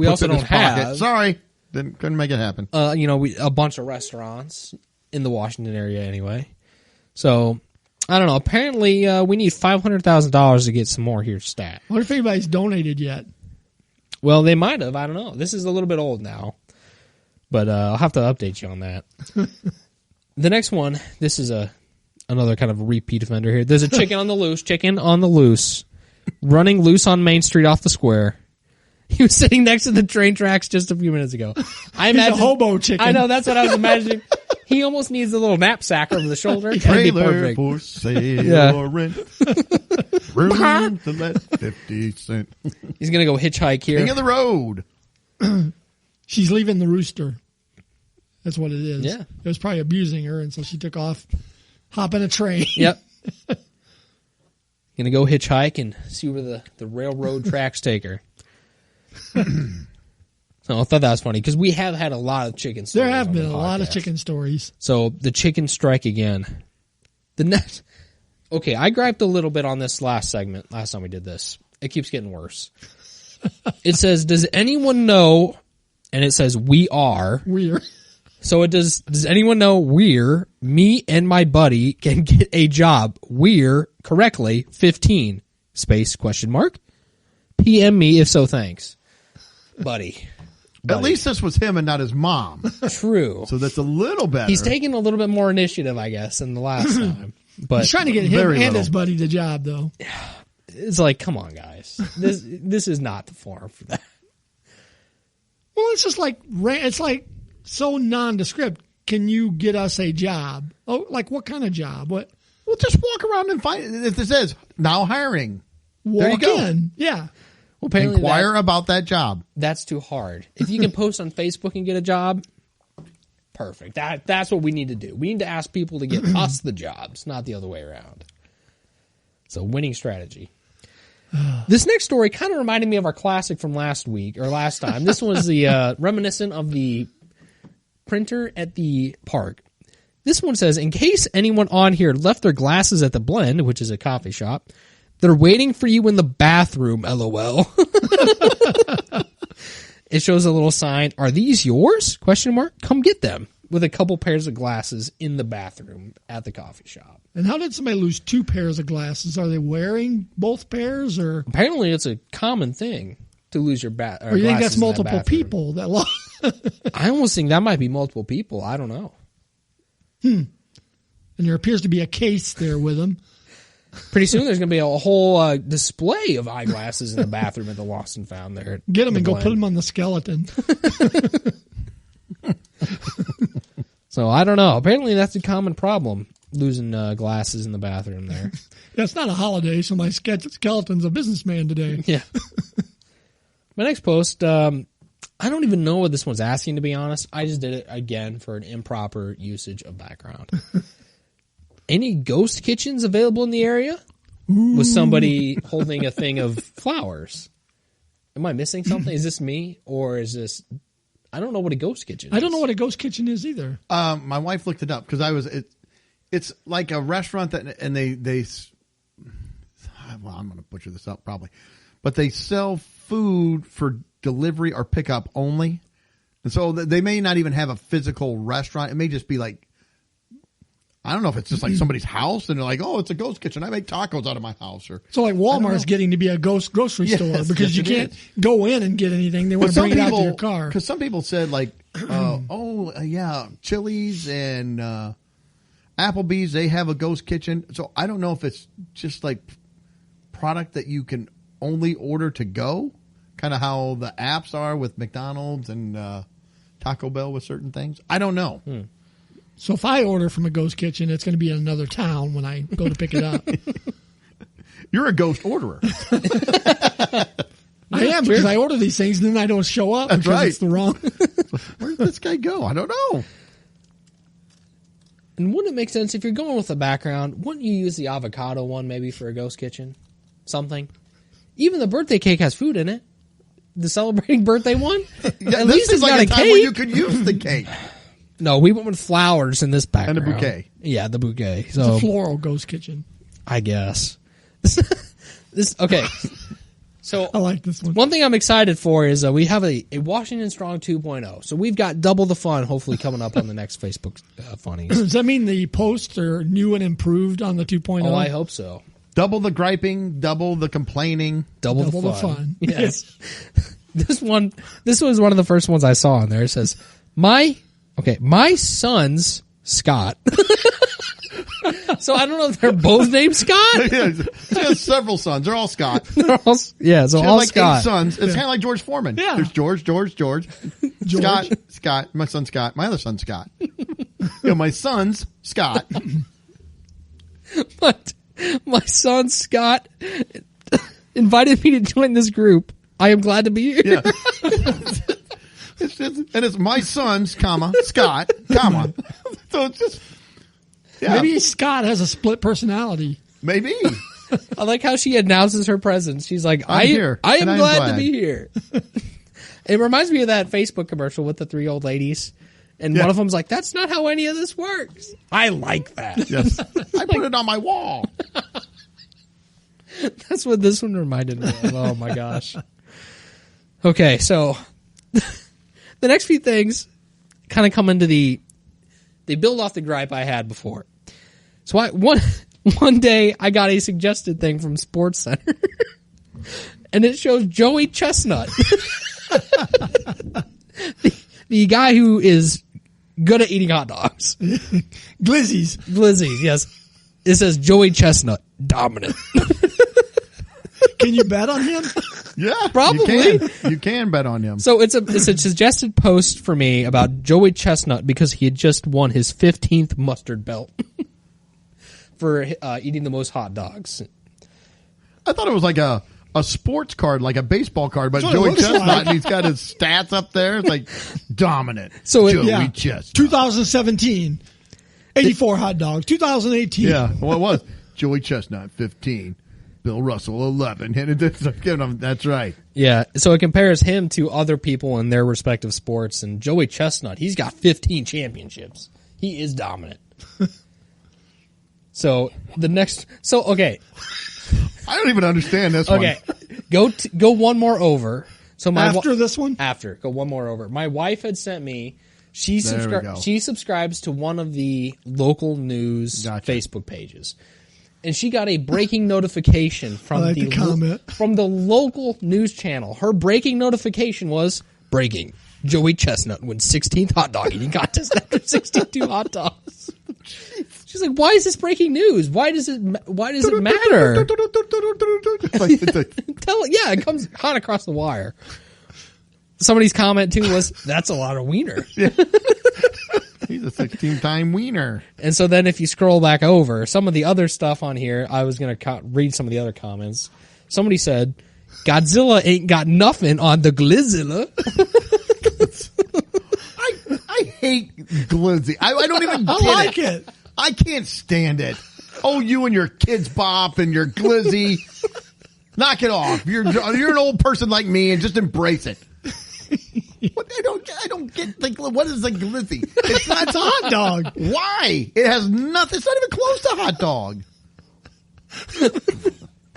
also don't have. Sorry. Couldn't make it happen. A bunch of restaurants in the Washington area anyway. So, I don't know. Apparently, we need $500,000 to get some more here stat. I wonder if anybody's donated yet. Well, they might have. I don't know. This is a little bit old now. But I'll have to update you on that. The next one, this is another kind of repeat offender here. There's a chicken on the loose, running loose on Main Street off the square. He was sitting next to the train tracks just a few minutes ago. He's a hobo chicken. I know, that's what I was imagining. He almost needs a little knapsack over the shoulder. Trailer for sale or rent. Room to let 50 cents. He's going to go hitchhike here. King of the road. She's leaving the rooster. That's what it is. Yeah. It was probably abusing her, and so she took off, hopping a train. Yep. Going to go hitchhike and see where the railroad tracks take her. So I thought that was funny because we have had a lot of chicken stories. There have been a lot of chicken stories. So the chicken strike again. Okay, I griped a little bit on this last segment, last time we did this. It keeps getting worse. It says, does anyone know, and it says we are. We're. So it does anyone know me and my buddy can get a job. We're correctly 15 space ? PM me if so, thanks. Buddy. At least this was him and not his mom. True. So that's a little better. He's taking a little bit more initiative, I guess, than the last time. But he's trying to get him and his buddy the job, though. It's like, come on, guys. This is not the forum for that. Well, it's just like, it's like so nondescript. Can you get us a job? Oh, like what kind of job? What? Well, just walk around and find. If it says now hiring, there you walk go. in. Yeah. Well, apparently inquire about that job. That's too hard. If you can post on Facebook and get a job, perfect. That's what we need to do. We need to ask people to get us the jobs, not the other way around. It's a winning strategy. This next story kind of reminded me of our classic from last time. This was the reminiscent of the printer at the park. This one says, in case anyone on here left their glasses at the Blend, which is a coffee shop, they're waiting for you in the bathroom, LOL. It shows a little sign. Are these yours? ? Come get them. With a couple pairs of glasses in the bathroom at the coffee shop. And how did somebody lose 2 pairs of glasses? Are they wearing both pairs, or apparently it's a common thing to lose your or you think that's multiple people that lost? I almost think that might be multiple people. I don't know. And there appears to be a case there with them. Pretty soon there's going to be a whole display of eyeglasses in the bathroom at the Lost and Found there. Get them and go put them on the skeleton. So I don't know. Apparently that's a common problem, losing glasses in the bathroom there. Yeah, it's not a holiday, so my skeleton's a businessman today. Yeah. My next post, I don't even know what this one's asking, to be honest. I just did it again for an improper usage of background. Any ghost kitchens available in the area? With somebody holding a thing of flowers. Am I missing something? Is this me, or is this? I don't know what a ghost kitchen is. I don't know what a ghost kitchen is either. My wife looked it up because it's like a restaurant and they well, I'm going to butcher this up probably, but they sell food for delivery or pickup only. And so they may not even have a physical restaurant. It may just be like, I don't know if it's just like somebody's house and they're like, oh, it's a ghost kitchen. I make tacos out of my house. Or so like Walmart's getting to be a ghost grocery store because you can't go in and get anything. They want to bring it out to your car. Because some people said like, Chili's and Applebee's, they have a ghost kitchen. So I don't know if it's just like product that you can only order to go, kind of how the apps are with McDonald's and Taco Bell with certain things. I don't know. So if I order from a ghost kitchen, it's going to be in another town when I go to pick it up. You're a ghost orderer. I am, because I order these things and then I don't show up because right. it's the wrong. Where did this guy go? I don't know. And wouldn't it make sense if you're going with a background? Wouldn't you use the avocado one maybe for a ghost kitchen? Something. Even the birthday cake has food in it. The celebrating birthday one. Yeah, at least it's like got a time cake. where you could use the cake. No, we went with flowers in this background. And a bouquet. Yeah, the bouquet. It's So a floral ghost kitchen. I guess. This okay. So I like this one. one thing I'm excited for is we have a Washington Strong 2.0. So we've got double the fun hopefully coming up on the next Facebook funnies. Does that mean the posts are new and improved on the 2.0? Oh, I hope so. Double the griping, double the complaining. Double Double the the fun. fun. Yes. This was one of the first ones I saw on there. It says, my son's Scott. So I don't know if they're both named Scott. Yeah, she has several sons. They're all Scott. She So all has like Scott. 8 sons. It's kind of like George Foreman. Yeah. There's George. Scott. My son Scott. My other son Scott. My son's Scott. But my son Scott invited me to join this group. I am glad to be here. Yeah. It's my son's, Scott, So it's just, yeah. Maybe Scott has a split personality. Maybe. I like how she announces her presence. She's like, I'm here, I am and I'm glad to glad." be here. It reminds me of that Facebook commercial with the 3 old ladies. And one of them's like, that's not how any of this works. I like that. Yes. I put it on my wall. That's what this one reminded me of. Oh, my gosh. Okay, so the next few things kind of come into they build off the gripe I had before. So one day I got a suggested thing from Sports Center, and it shows Joey Chestnut, the guy who is good at eating hot dogs. Glizzies, yes. It says Joey Chestnut, dominant. Can you bet on him? Yeah, Probably. You can bet on him. So it's a suggested post for me about Joey Chestnut because he had just won his 15th mustard belt for eating the most hot dogs. I thought it was like a sports card, like a baseball card, but That's what it Joey looks Chestnut, like. and he's got his stats up there. It's like dominant. So Joey Chestnut. 2017, 84 hot dogs. 2018. Yeah, well, it was Joey Chestnut, 15. Bill Russell, 11. That's right. Yeah, so it compares him to other people in their respective sports, and Joey Chestnut, he's got 15 championships. He is dominant. Okay. I don't even understand this one. Okay, go one more over. So After this one? go one more over. My wife had sent me. She There we go. She subscribes to one of the local news Gotcha. Facebook pages, and she got a breaking notification from I like the comment. from the local news channel. Her breaking notification was breaking: Joey Chestnut wins 16th hot dog eating contest after 62 hot dogs. She's like, "Why is this breaking news? Why does it matter?" It comes hot across the wire. Somebody's comment too was, "That's a lot of wiener." Yeah. He's a 16-time wiener. And so then if you scroll back over, some of the other stuff on here, I was going to read some of the other comments. Somebody said, Godzilla ain't got nothing on the Glizzilla. I hate glizzy. I don't even get I like it. I can't stand it. Oh, you and your Kids Bop and your glizzy. Knock it off. You're an old person like me, and just embrace it. What, I don't get what is a glizzy? It's not a hot dog. Why? It has nothing. It's not even close to hot dog.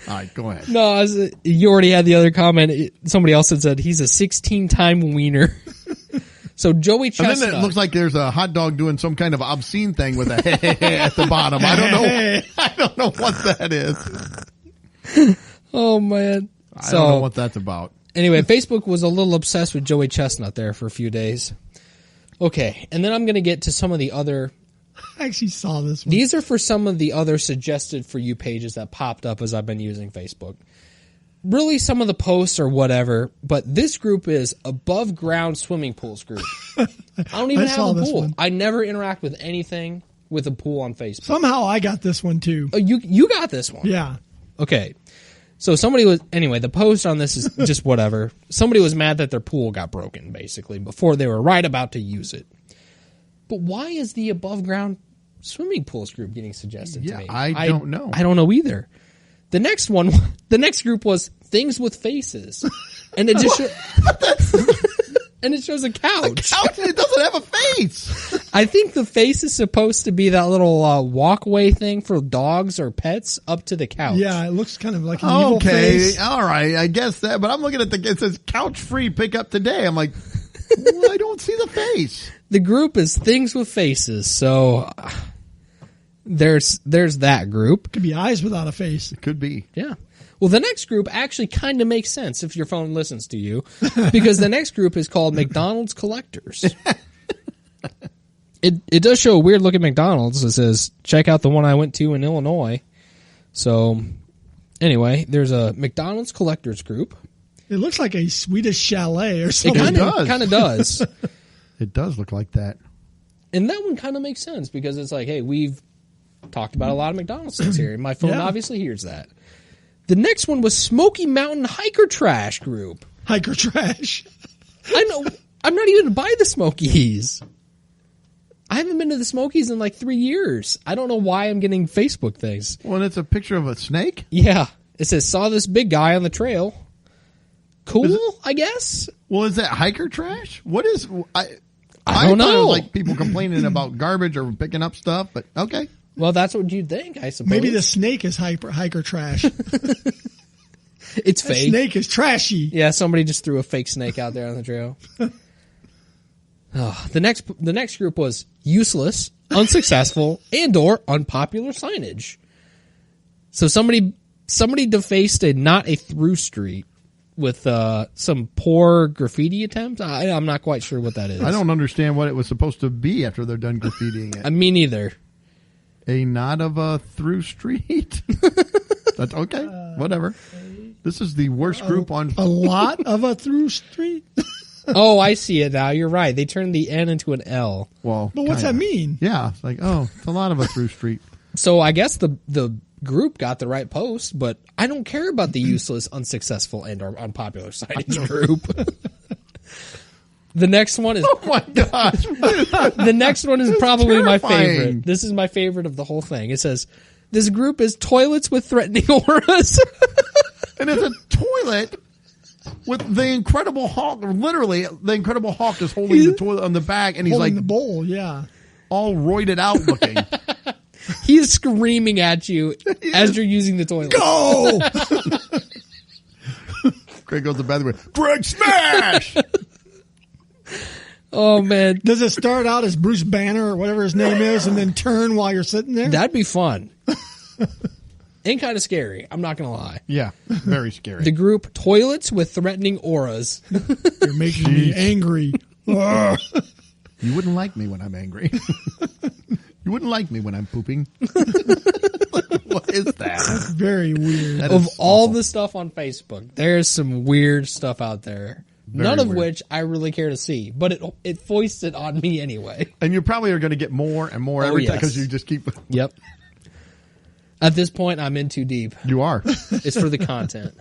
All right, go ahead. No, you already had the other comment. Somebody else had said he's a 16-time wiener. So Joey Chestnut. And then it looks like there's a hot dog doing some kind of obscene thing with a hey at the bottom. I don't know what that is. Oh man. I don't know what that's about. Anyway, Facebook was a little obsessed with Joey Chestnut there for a few days. Okay, and then I'm going to get to some of the other... I actually saw this one. These are for some of the other suggested for you pages that popped up as I've been using Facebook. Really, some of the posts or whatever, but this group is Above Ground Swimming Pools group. I don't even have a pool. I never interact with anything with a pool on Facebook. Somehow I got this one too. Oh, you got this one? Yeah. Okay. So the post on this is just whatever. Somebody was mad that their pool got broken, basically, before they were right about to use it. But why is the Above Ground Swimming Pools group getting suggested to me? I don't know. I don't know either. The next group was Things with Faces. And it just and it shows a couch. A couch? It doesn't have a face. I think the face is supposed to be that little walkway thing for dogs or pets up to the couch. Yeah, it looks kind of like an evil face. All right, I guess that. But I'm looking at it says couch free pickup today. I'm like, well, I don't see the face. The group is Things with Faces, so there's that group. Could be eyes without a face. It could be. Yeah. Well, the next group actually kind of makes sense if your phone listens to you, because the next group is called McDonald's Collectors. It does show a weird looking McDonald's. It says, check out the one I went to in Illinois. So, anyway, there's a McDonald's Collectors group. It looks like a Swedish chalet or something. It kind of does. It does look like that. And that one kind of makes sense because it's like, hey, we've talked about a lot of McDonald's things here. And my phone obviously hears that. The next one was Smoky Mountain Hiker Trash group. Hiker Trash. I know. I'm not even by the Smokies. I haven't been to the Smokies in like 3 years. I don't know why I'm getting Facebook things. Well, it's a picture of a snake? Yeah. It says, saw this big guy on the trail. Cool, I guess. Well, is that hiker trash? What is... I don't know. Thought it was like people complaining about garbage or picking up stuff, but okay. Well, that's what you'd think, I suppose. Maybe the snake is hiker trash. It's fake. Snake is trashy. Yeah, somebody just threw a fake snake out there on the trail. The next group was useless, unsuccessful, and/or unpopular signage. So somebody defaced a not a through street with some poor graffiti attempt. I'm not quite sure what that is. I don't understand what it was supposed to be after they're done graffitiing it. Me neither. A not of a through street. That's okay. Whatever. This is the worst group on. A lot of a through street. Oh, I see it now. You're right. They turned the N into an L. Well, but what's that mean? Yeah, it's like, oh, it's a lot of a through street. So I guess the group got the right post, but I don't care about the useless, unsuccessful, and or unpopular signage group. The next one is... Oh, my gosh. The next one is probably my terrifying. favorite. This is my favorite of the whole thing. It says, this group is toilets with threatening auras. And it's a toilet with the Incredible Hulk. Literally, the Incredible Hulk is holding the toilet on the back, and he's holding like... the bowl, yeah. All roided out looking. He is screaming at you as you're using the toilet. Go! Greg goes to the bathroom. Greg, smash! Oh, man. Does it start out as Bruce Banner or whatever his name is and then turn while you're sitting there? That'd be fun. And kind of scary. I'm not going to lie. Yeah, very scary. The group Toilets with Threatening Auras. You're making me angry. You wouldn't like me when I'm angry. You wouldn't like me when I'm pooping. What is that? That's very weird. Of all the stuff on Facebook, there's some weird stuff out there. None of which I really care to see, but it foists it on me anyway. And you probably are going to get more and more every time because you just keep... Yep. At this point, I'm in too deep. You are. It's for the content.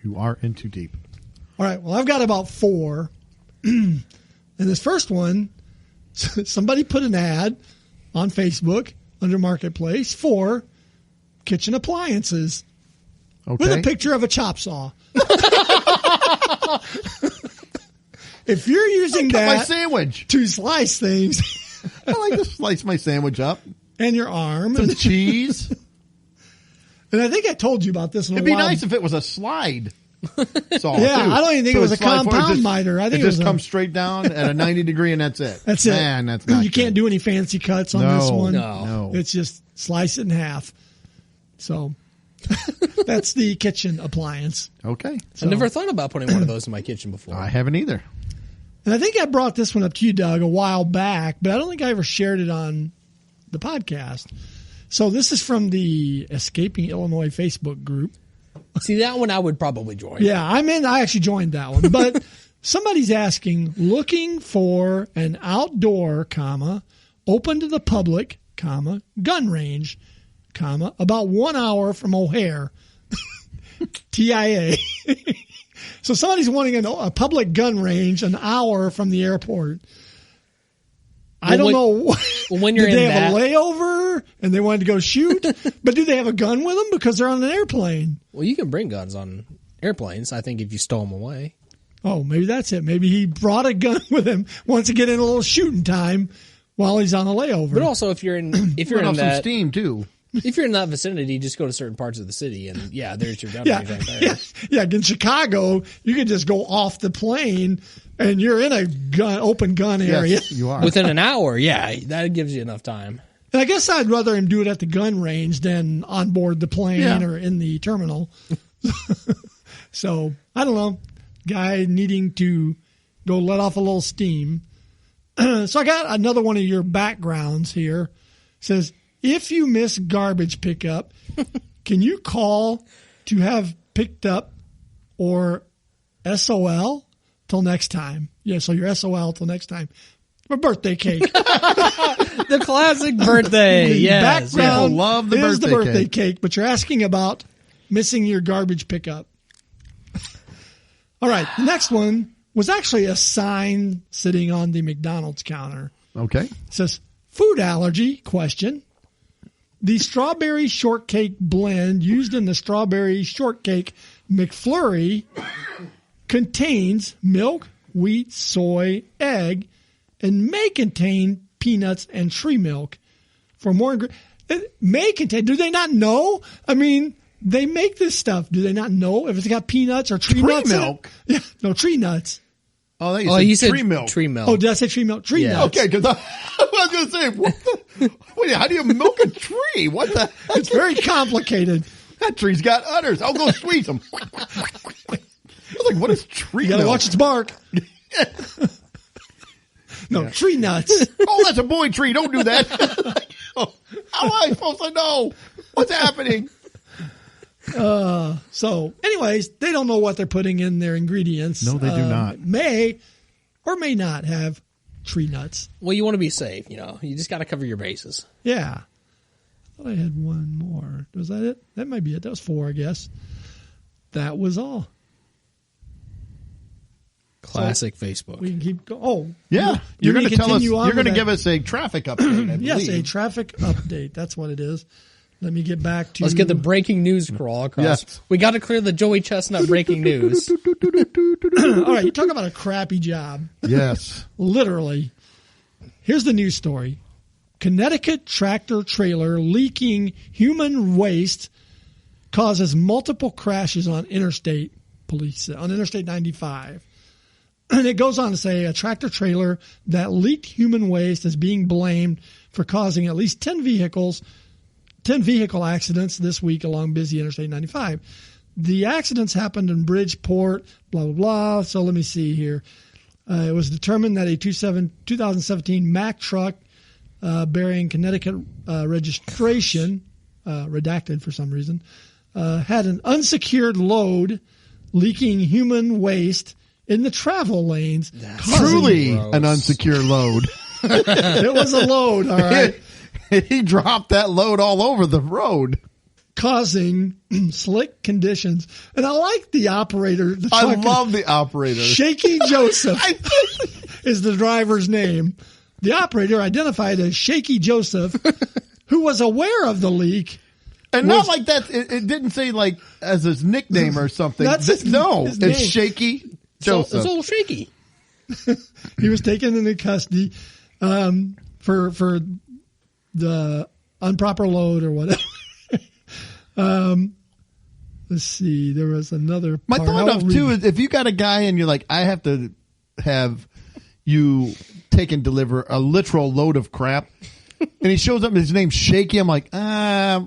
You are in too deep. All right, well, I've got about 4. And this first one, somebody put an ad on Facebook under Marketplace for kitchen appliances. Okay. with a picture of a chop saw. If you're using Cut my that sandwich. to slice things I like to slice my sandwich up. and your arm, Some and cheese. I think I told you about this in a It'd be while. nice if it was a slide saw. Yeah, too. I don't even think it was a slide forward, compound just- miter. I think it it was just a- comes straight down at a 90 degree and that's it. That's it. Man, that's not You can't good. do any fancy cuts on No, this one. No. It's just slice it in half. So that's the kitchen appliance. Okay. So, I never thought about putting one of those in my kitchen before. I haven't either. and I think I brought this one up to you, Doug, a while back, but I don't think I ever shared it on the podcast. So this is from the Escaping Illinois Facebook group. See, that one I would probably join. Yeah, I actually joined that one. But somebody's asking, looking for an outdoor, open to the public, gun range, about 1 hour from O'Hare, TIA. So somebody's wanting a public gun range an hour from the airport. I don't know. when you're Did they in have that, a layover and they wanted to go shoot? But do they have a gun with them because they're on an airplane? well, you can bring guns on airplanes. I think if you stole them away. Oh, maybe that's it. Maybe he brought a gun with him, wants to get in a little shooting time while he's on a layover. But also, if you're in Run off some that steam too. if you're in that vicinity, just go to certain parts of the city, and yeah, there's your gun yeah, range right there. yeah. In Chicago, you can just go off the plane and you're in a open gun area. Yes, you are. Within an hour, yeah, that gives you enough time. And I guess I'd rather him do it at the gun range than on board the plane Yeah. or in the terminal. So, I don't know. Guy needing to go let off a little steam. So I got another one of your backgrounds here. It says, if you miss garbage pickup, can you call to have picked up or SOL till next time? Yeah, so your SOL till next time. A birthday cake. The classic birthday, The yes. background People love the is birthday the birthday cake. cake, but you're asking about missing your garbage pickup. All right, the next one was actually a sign sitting on the McDonald's counter. Okay. It says, food allergy, question. The strawberry shortcake blend used in the strawberry shortcake McFlurry contains milk, wheat, soy, egg, and may contain peanuts and tree milk. For more it may contain. Do they not know? I mean, they make this stuff. Do they not know if it's got peanuts or tree nuts? in it? milk? Yeah, no, tree nuts. Oh, You said tree milk. Tree milk. Oh, did I say tree milk? Tree Yeah. nuts. Okay, because I was going to say, wait, how do you milk a tree? What the? It's very complicated. That tree's got udders. I'll go squeeze them. I was like, what is tree You gotta milk? watch its bark. No, tree nuts. Oh, that's a boy tree. Don't do that. How am I supposed to know what's happening? So, anyways, they don't know what they're putting in their ingredients. No, they do not. May or may not have tree nuts. Well, you want to be safe, You just got to cover your bases. Yeah. I thought I had one more. Was that it? That might be it. That was 4, I guess. That was all. Classic Facebook. We can keep going. Oh, Yeah, you're going gonna to tell us. continue on You're going to with give that? us a traffic update. I Yes, a believe. traffic update. That's what it is. Let me get back to. Let's get the breaking news crawl across. Yes. We got to clear the Joey Chestnut breaking news. All right, you talk about a crappy job. Yes. Literally. Here's the news story. Connecticut tractor trailer leaking human waste causes multiple crashes on Interstate 95. And it goes on to say a tractor trailer that leaked human waste is being blamed for causing at least 10 vehicle accidents this week along busy Interstate 95. The accidents happened in Bridgeport, blah, blah, blah. So let me see here. It was determined that a 2017 Mack truck bearing Connecticut registration, redacted for some reason, had an unsecured load leaking human waste in the travel lanes. Truly gross. an unsecure load. It was a load, all right, He dropped that load all over the road. causing slick conditions. And I like the operator. The I truck, love the operator. Shaky Joseph is the driver's name. The operator, identified as Shaky Joseph, who was aware of the leak, And not like that. It didn't say like as his nickname or something. That's his it's name. Shaky Joseph. It's a little shaky. He was taken into custody for the improper load or whatever. Let's see. There was another part. My thought of too is if you got a guy and you're like, I have to have you take and deliver a literal load of crap, and he shows up and his name's Shaky, I'm like,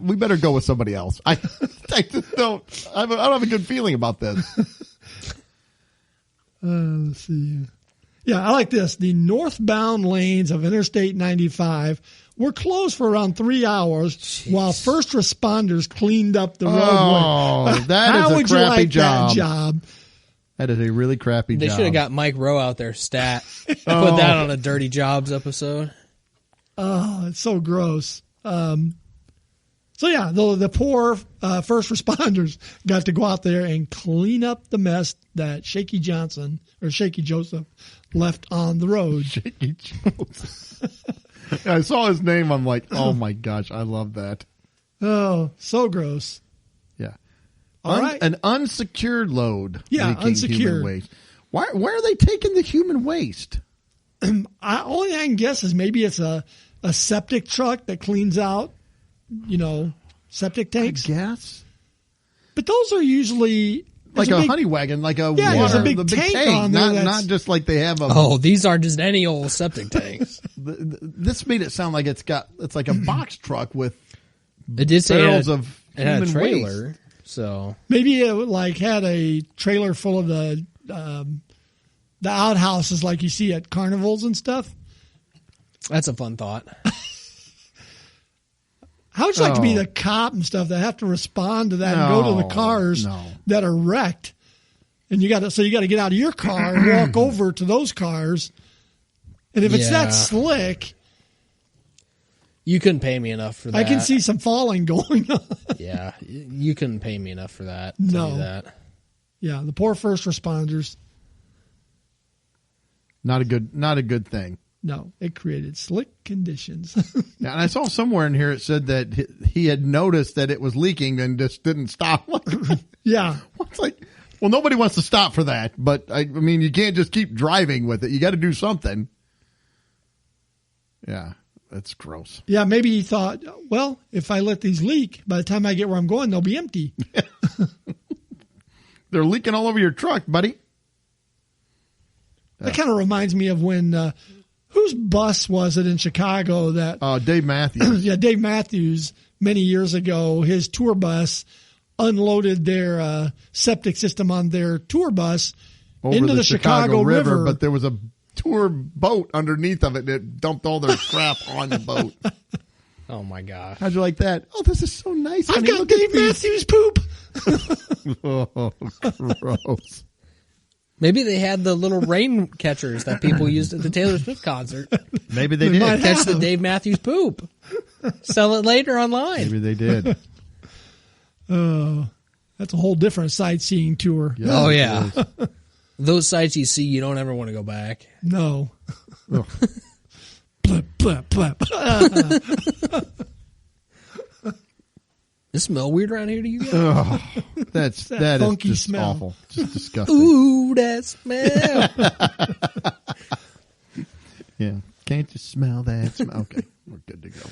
we better go with somebody else. I just don't. I don't have a good feeling about this. Let's see. Yeah, I like this. The northbound lanes of Interstate 95 were closed for around 3 hours while first responders cleaned up the roadway. Oh, that How is a would you crappy like job. that job? That is a really crappy They job. should have got Mike Rowe out there stat. Put that on a Dirty Jobs episode. Oh, it's so gross. So yeah, the poor first responders got to go out there and clean up the mess that Shaky Joseph left on the road. Shaky Joseph. I saw his name. I'm like, oh my gosh, I love that. Oh, so gross. Yeah. All right. An unsecured load. Yeah, leaking unsecured. human waste. Why are they taking the human waste? Only thing I can guess is maybe it's a septic truck that cleans out, septic tanks. I guess. But those are usually Like a honey wagon, like a there's water, a big the tank on there not just like they have a. Oh, these aren't just any old septic tanks. This made it sound like it's like a box truck with It did say barrels of it had a human trailer, waste. so maybe it had a trailer full of the outhouses like you see at carnivals and stuff. that's a fun thought. How would you like to be the cop and stuff that have to respond to that and go to the cars that are wrecked? And you got to get out of your car and walk over to those cars. And if it's that slick, You couldn't pay me enough for that. I can see some falling going on. Yeah, you couldn't pay me enough for that. To No. do that. Yeah, the poor first responders. Not a good thing. No, it created slick conditions. Yeah, and I saw somewhere in here it said that he had noticed that it was leaking and just didn't stop. Yeah. It's like, well, nobody wants to stop for that, but I mean, you can't just keep driving with it. You got to do something. Yeah, that's gross. Yeah, maybe he thought, well, if I let these leak, by the time I get where I'm going, they'll be empty. They're leaking all over your truck, buddy. That kind of reminds me of when, whose bus was it in Chicago that? Dave Matthews. Yeah, Dave Matthews, many years ago, his tour bus unloaded their septic system on their tour bus Over into the Chicago River. But there was a tour boat underneath of it that dumped all their crap on the boat. Oh my gosh. How'd you like that? Oh, this is so nice. I've honey. got Look at Dave these. Matthews poop. Oh, gross. Maybe they had the little rain catchers that people used at the Taylor Swift concert. Maybe they They might did. Catch the Dave Matthews poop. Sell it later online. Maybe they did. That's a whole different sightseeing tour. Oh yeah. Those sites you see, you don't ever want to go back. No. Oh. Blip, blip, blip. Does it smell weird around here to you guys? Oh, that is funky just smell. awful. Just disgusting. Ooh, that smell. Yeah. Can't you smell that smell? Okay. We're good to go.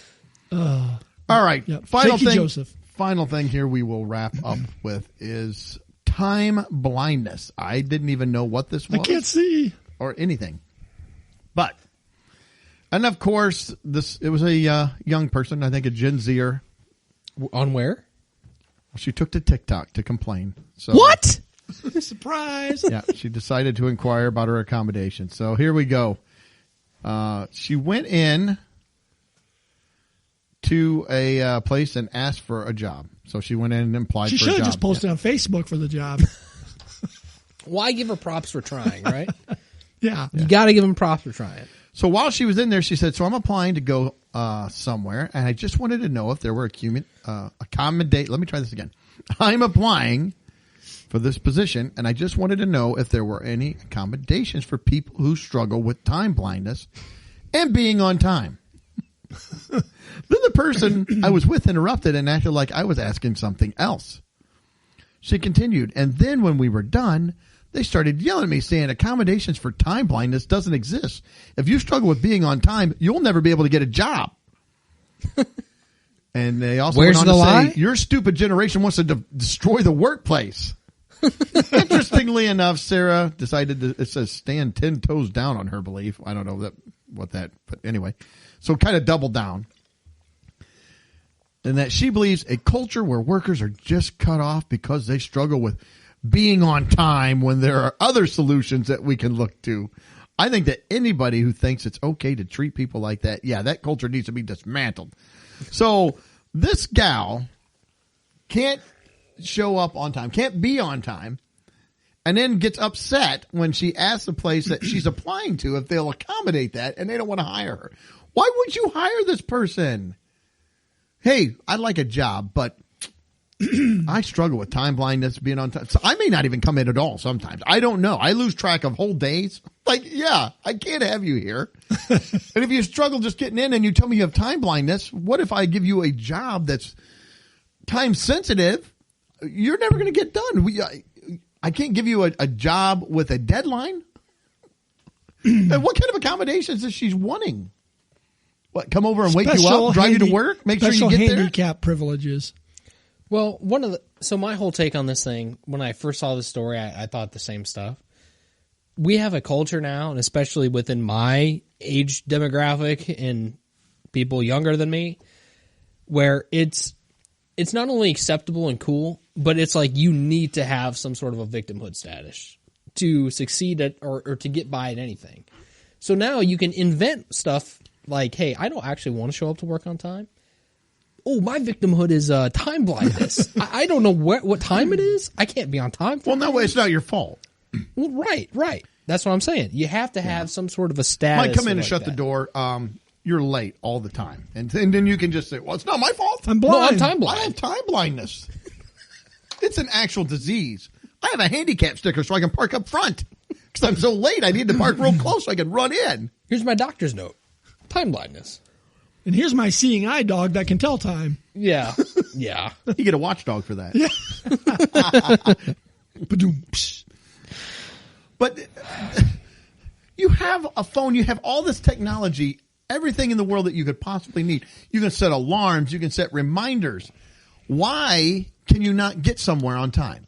All right. Yep. Final Shaky thing. Joseph. Final thing here we will wrap up with is time blindness. I didn't even know what this was. I can't see. Or anything. But, and of course, it was a young person, I think a Gen Zer. On where? She took to TikTok to complain. So, What? Surprise. Yeah, she decided to inquire about her accommodation. So here we go. She went in to a place and asked for a job. So she went in and applied She for a should job. have just posted on Facebook for the job. Why give her props for trying, right? Yeah. You got to give them props for trying. So while she was in there, she said, so I'm applying to go somewhere, and I just wanted to know if there were accommodate. Let me try this again. I'm applying for this position, and I just wanted to know if there were any accommodations for people who struggle with time blindness and being on time. Then the person I was with interrupted and acted like I was asking something else. She continued, and then when we were done, they started yelling at me saying accommodations for time blindness doesn't exist. If you struggle with being on time, you'll never be able to get a job. And they also Where's went on the to lie? say, your stupid generation wants to destroy the workplace. Interestingly enough, Sarah decided to, it says stand 10 toes down on her belief. I don't know but anyway. So kind of doubled down. And that she believes a culture where workers are just cut off because they struggle with being on time when there are other solutions that we can look to. I think that anybody who thinks it's okay to treat people like that, yeah, that culture needs to be dismantled. So this gal can't show up on time, can't be on time, and then gets upset when she asks the place that she's applying to if they'll accommodate that, and they don't want to hire her. Why would you hire this person? Hey, I'd like a job, but I struggle with time blindness, being on time. So I may not even come in at all sometimes. I don't know. I lose track of whole days. Like, yeah, I can't have you here. And if you struggle just getting in and you tell me you have time blindness, what if I give you a job that's time sensitive? You're never going to get done. I can't give you a job with a deadline. And what kind of accommodations is she wanting? What, come over and wake you up, drive you to work, make sure you get there? Special handicap privileges. Well, so my whole take on this thing, when I first saw the story, I thought the same stuff. We have a culture now, and especially within my age demographic and people younger than me, where it's not only acceptable and cool, but it's like you need to have some sort of a victimhood status to succeed at or to get by at anything. So now you can invent stuff like, hey, I don't actually want to show up to work on time. Oh, my victimhood is time blindness. I don't know what time it is. I can't be on time. Well, no way. It's not your fault. Well, right. That's what I'm saying. You have to have some sort of a status. Might come in and like shut that. the door. You're late all the time. And then you can just say, well, it's not my fault. I'm blind. No, I'm time blind. I have time blindness. It's an actual disease. I have a handicap sticker so I can park up front. Because I'm so late, I need to park real close so I can run in. Here's my doctor's note. Time blindness. And here's my seeing eye dog that can tell time. Yeah. Yeah. You get a watchdog for that. Yeah. But you have a phone. You have all this technology, everything in the world that you could possibly need. You can set alarms. You can set reminders. Why can you not get somewhere on time?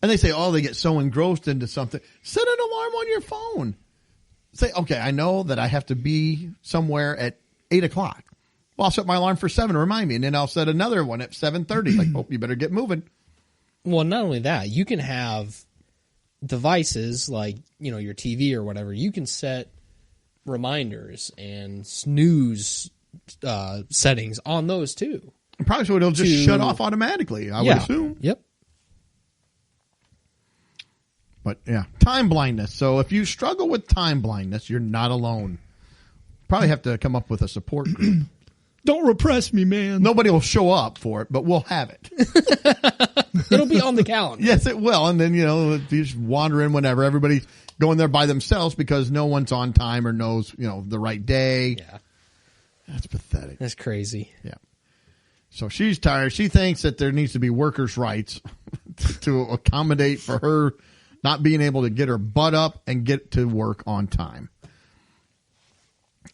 And they say, oh, they get so engrossed into something. Set an alarm on your phone. Say, okay, I know that I have to be somewhere at 8 o'clock. Well, I'll set my alarm for 7 to remind me, and then I'll set another one at 7:30. Like, oh, you better get moving. Well, not only that, you can have devices like, your TV or whatever. You can set reminders and snooze settings on those too. Probably so it'll just shut off automatically, I would assume. Yep. But yeah, time blindness. So if you struggle with time blindness, you're not alone. Probably have to come up with a support group. Don't repress me, man. Nobody will show up for it, but we'll have it. It'll be on the calendar. Yes, it will. And then, you just wander in whenever. Everybody's going there by themselves because no one's on time or knows, the right day. Yeah. That's pathetic. That's crazy. Yeah. So she's tired. She thinks that there needs to be workers' rights to accommodate for her not being able to get her butt up and get to work on time.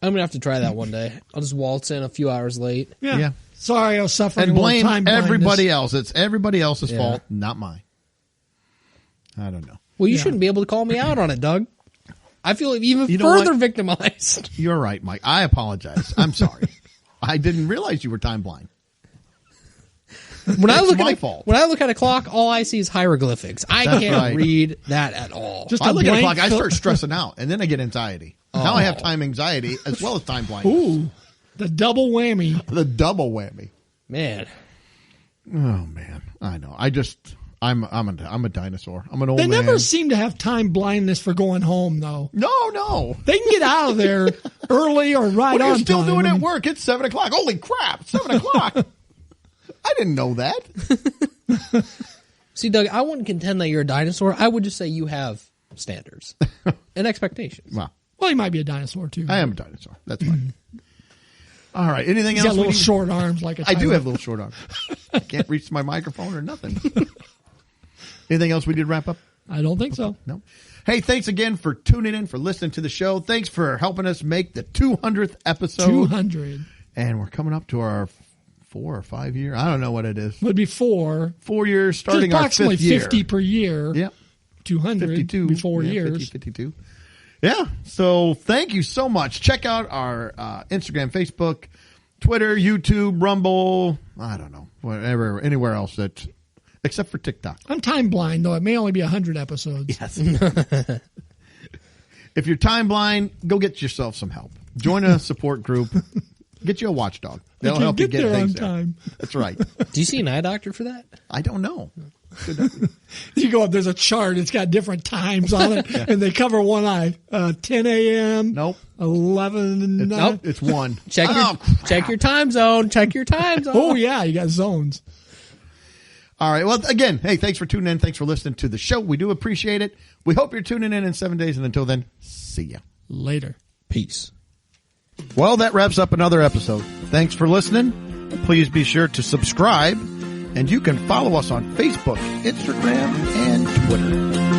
I'm going to have to try that one day. I'll just waltz in a few hours late. Yeah. Sorry, I was suffering And a little time blame everybody blindness. else. It's everybody else's Yeah. fault, not mine. I don't know. Well, you Yeah. shouldn't be able to call me out on it, Doug. I feel even You know further what? victimized. You're right, Mike. I apologize. I'm sorry. I didn't realize you were time blind. When I It's look my at fault. when I look at a clock, all I see is hieroglyphics. I That's can't right. read that at all. Just I a look at the blank clock, I fill- start stressing out, and then I get anxiety. Now I have time anxiety as well as time blindness. Ooh, the double whammy. The double whammy. Man, Oh man, I know. I'm a dinosaur. I'm an old They man. never seem to have time blindness for going home, though. No. They can get out of there early or right What are on you still time. doing at work? It's 7 o'clock. Holy crap! 7 o'clock. I didn't know that. see, Doug, I wouldn't contend that you're a dinosaur. I would just say you have standards and expectations. Well, Well, he might be a dinosaur, too. I am a dinosaur. That's fine. All right. Anything He's else? got little we need? short arms like a I do tiger. have little short arms. I can't reach my microphone or nothing. Anything else we did wrap up? I don't think so. No. Hey, thanks again for tuning in, for listening to the show. Thanks for helping us make the 200th episode. 200. And we're coming up to our 4 or 5 year. I don't know what it is. Would be 4. 4 years, starting our approximately 5th year. 50 per year. Yep. 200 52. be 4 years. 50, 52. Yeah. So thank you so much. Check out our Instagram, Facebook, Twitter, YouTube, Rumble. I don't know. Whatever, anywhere else that, except for TikTok. I'm time blind, though. It may only be 100 episodes. Yes. If you're time blind, go get yourself some help. Join a support group. Get you a watchdog. They'll help you get get there on things there. time. That's right. Do you see an eye doctor for that? I don't know. You go up, there's a chart. It's got different times on it, and they cover one eye. 10 a.m. Nope. 11. Nope. It's 1. Check your time zone. Check your time zone. Oh, yeah. You got zones. All right. Well, again, hey, thanks for tuning in. Thanks for listening to the show. We do appreciate it. We hope you're tuning in 7 days. And until then, see ya. Later. Peace. Well, that wraps up another episode. Thanks for listening. Please be sure to subscribe. And you can follow us on Facebook, Instagram, and Twitter.